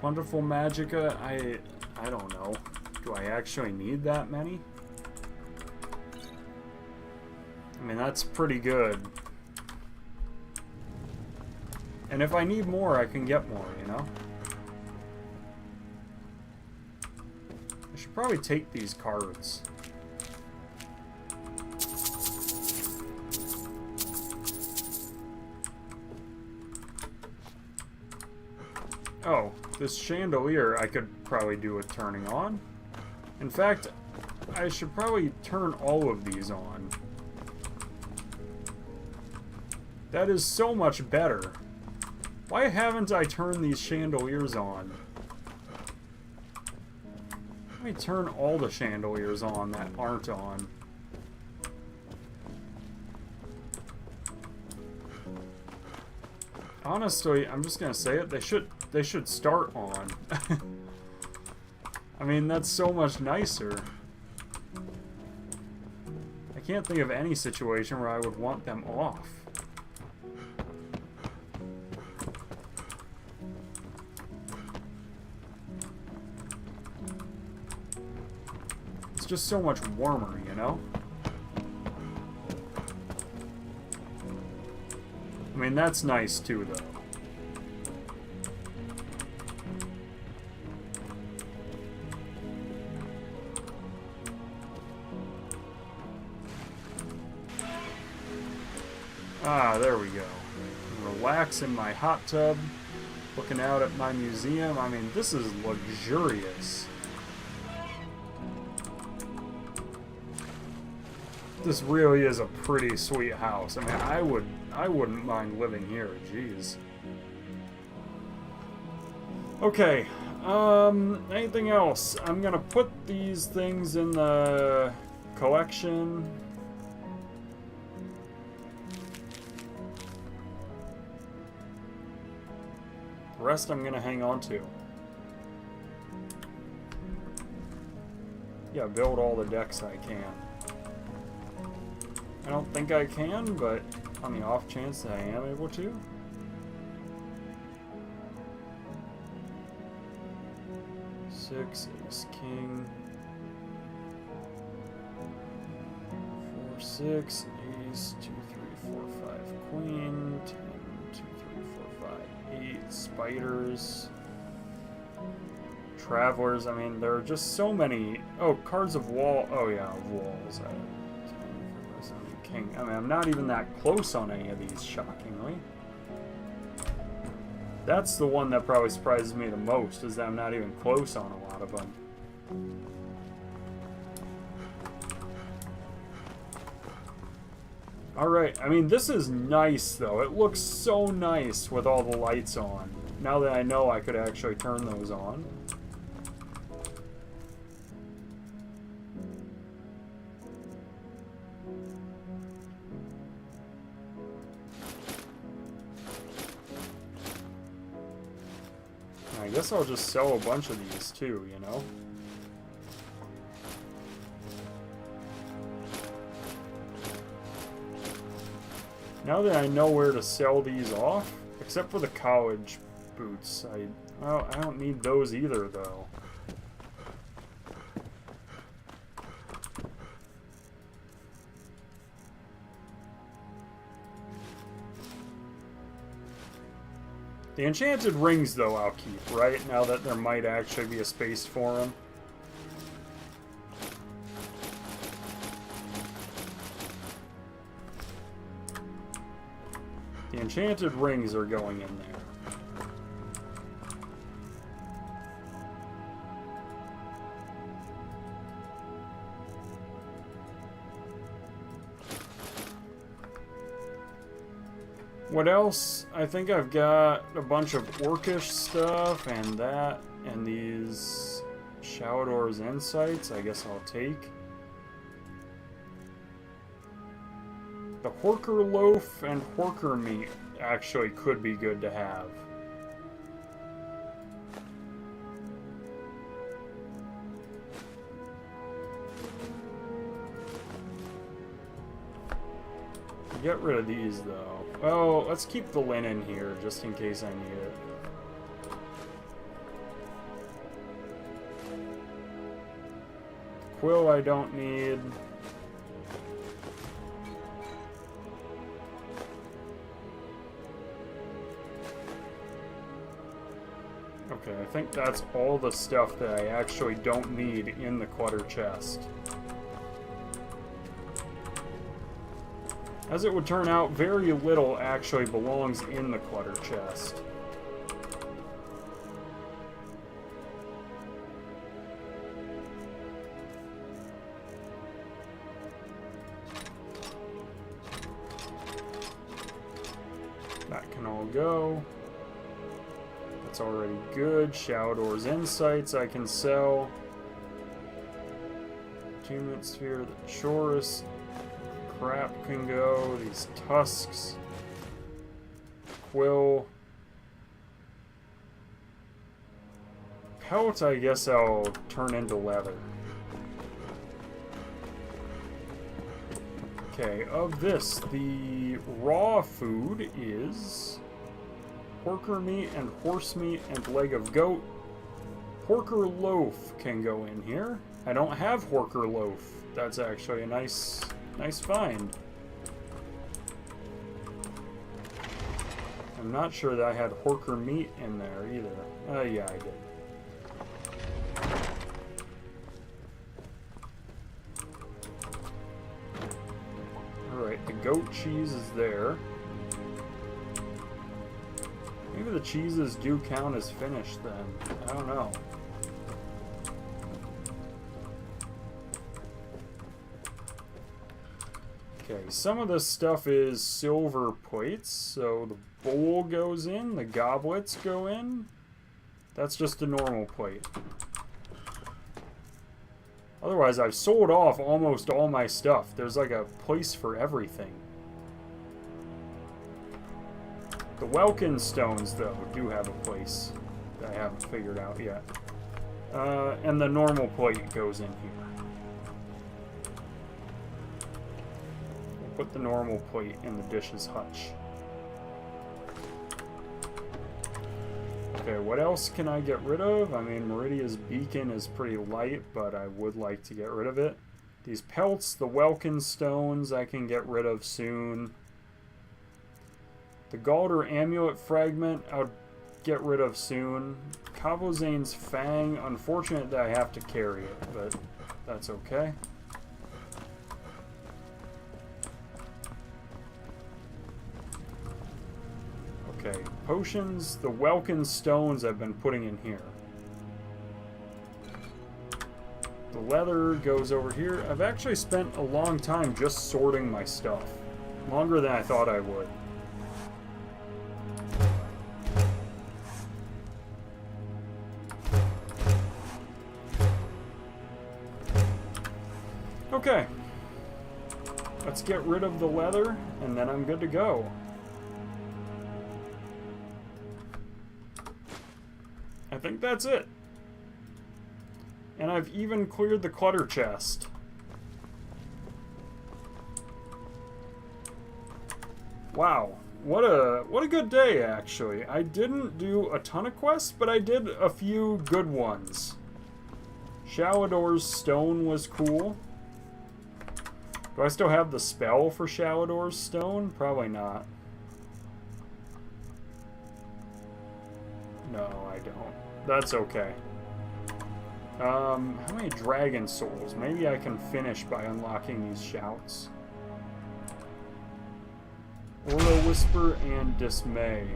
Wonderful Magicka, I don't know. Do I actually need that many? I mean, that's pretty good. And if I need more, I can get more, you know? I should probably take these cards. Oh, this chandelier I could probably do with turning on. In fact, I should probably turn all of these on. That is so much better. Why haven't I turned these chandeliers on? Let me turn all the chandeliers on that aren't on. Honestly, I'm just gonna say it, they should start on. I mean, that's so much nicer. can't think of any situation where I would want them off. It's just so much warmer, you know? I mean, that's nice too, though. Ah, there we go. Relax in my hot tub, looking out at my museum. I mean, this is luxurious. This really is a pretty sweet house. I mean, I wouldn't mind living here. Jeez. Okay. Anything else? I'm gonna put these things in the collection. The rest I'm gonna hang on to. Yeah, build all the decks I can. I don't think I can, but on the off chance that I am able to. Six, ace, king. 4, 6, ace, 2, 3, 4, 5, queen, 10, 2, 3, 4, 5, 8, spiders. Travelers, I mean, there are just so many. Oh, cards of wall. Oh, yeah, walls. King. I mean, I'm not even that close on any of these, shockingly. That's the one that probably surprises me the most, is that I'm not even close on a lot of them. Alright, I mean, this is nice, though. It looks so nice with all the lights on. Now that I know I could actually turn those on. I guess I'll just sell a bunch of these too, you know? Now that I know where to sell these off, except for the college boots, well, I don't need those either, though. The enchanted rings, though, I'll keep, right? Now that there might actually be a space for them. The enchanted rings are going in there. What else? I think I've got a bunch of orcish stuff and that, and these Shadow's Insights, I guess I'll take. The Horker Loaf and Horker Meat actually could be good to have. Get rid of these, though. Well, let's keep the linen here, just in case I need it. Quill I don't need. Okay, I think that's all the stuff that I actually don't need in the clutter chest. As it would turn out, very little actually belongs in the clutter chest. That can all go. That's already good. Shadow's Insights I can sell. Attunement Sphere, the Chorus. Crap can go. These tusks. Quill. Pelt, I guess I'll turn into leather. Okay, of this, the raw food is porker meat and horse meat and leg of goat. Porker loaf can go in here. I don't have porker loaf. That's actually a nice find. I'm not sure that I had porker meat in there either. Yeah, I did. Alright, the goat cheese is there. Maybe the cheeses do count as finished then. I don't know. Okay, some of this stuff is silver plates, so the bowl goes in, the goblets go in. That's just a normal plate. Otherwise, I've sold off almost all my stuff. There's like a place for everything. The Welkin stones, though, do have a place that I haven't figured out yet. And the normal plate goes in here. We'll put the normal plate in the dishes hutch. Okay, what else can I get rid of? I mean, Meridia's beacon is pretty light, but I would like to get rid of it. These pelts, the Welkin stones, I can get rid of soon. The Galder amulet fragment, I'll get rid of soon. Kavozane's fang, unfortunate that I have to carry it, but that's okay. Okay, potions, the Welkin stones I've been putting in here. The leather goes over here. I've actually spent a long time just sorting my stuff. Longer than I thought I would. Okay. Let's get rid of the leather, and then I'm good to go. I think that's it. And I've even cleared the clutter chest. Wow, what a good day, actually. I didn't do a ton of quests, but I did a few good ones. Shalador's stone was cool. Do I still have the spell for Shalador's stone? Probably not. No, I don't. That's okay. How many dragon souls? Maybe I can finish by unlocking these shouts. Oro Whisper and Dismay.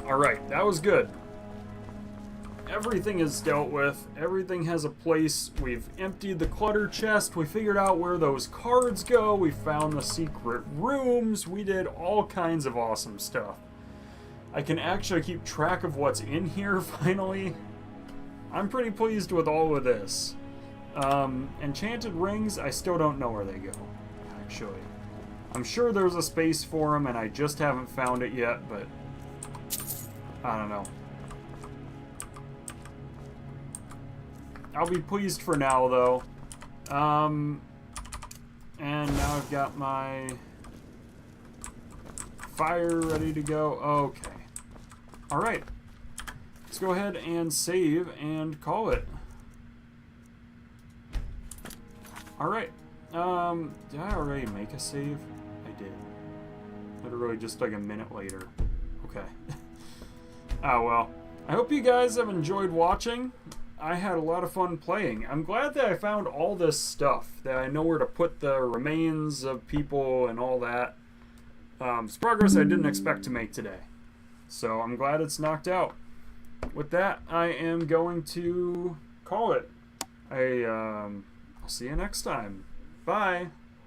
Alright, that was good. Everything is dealt with. Everything has a place. We've emptied the clutter chest. We figured out where those cards go. We found the secret rooms. We did all kinds of awesome stuff. I can actually keep track of what's in here, finally. I'm pretty pleased with all of this. Enchanted rings, I still don't know where they go, actually. I'm sure there's a space for them, and I just haven't found it yet, but I don't know. I'll be pleased for now, though. And now I've got my fire ready to go. Okay. Alright. Let's go ahead and save and call it. Alright. Did I already make a save? I did. Literally just like a minute later. Okay. Oh well. I hope you guys have enjoyed watching. I had a lot of fun playing. I'm glad that I found all this stuff, that I know where to put the remains of people and all that. It's progress I didn't expect to make today. So I'm glad it's knocked out. With that, I am going to call it. I'll see you next time. Bye.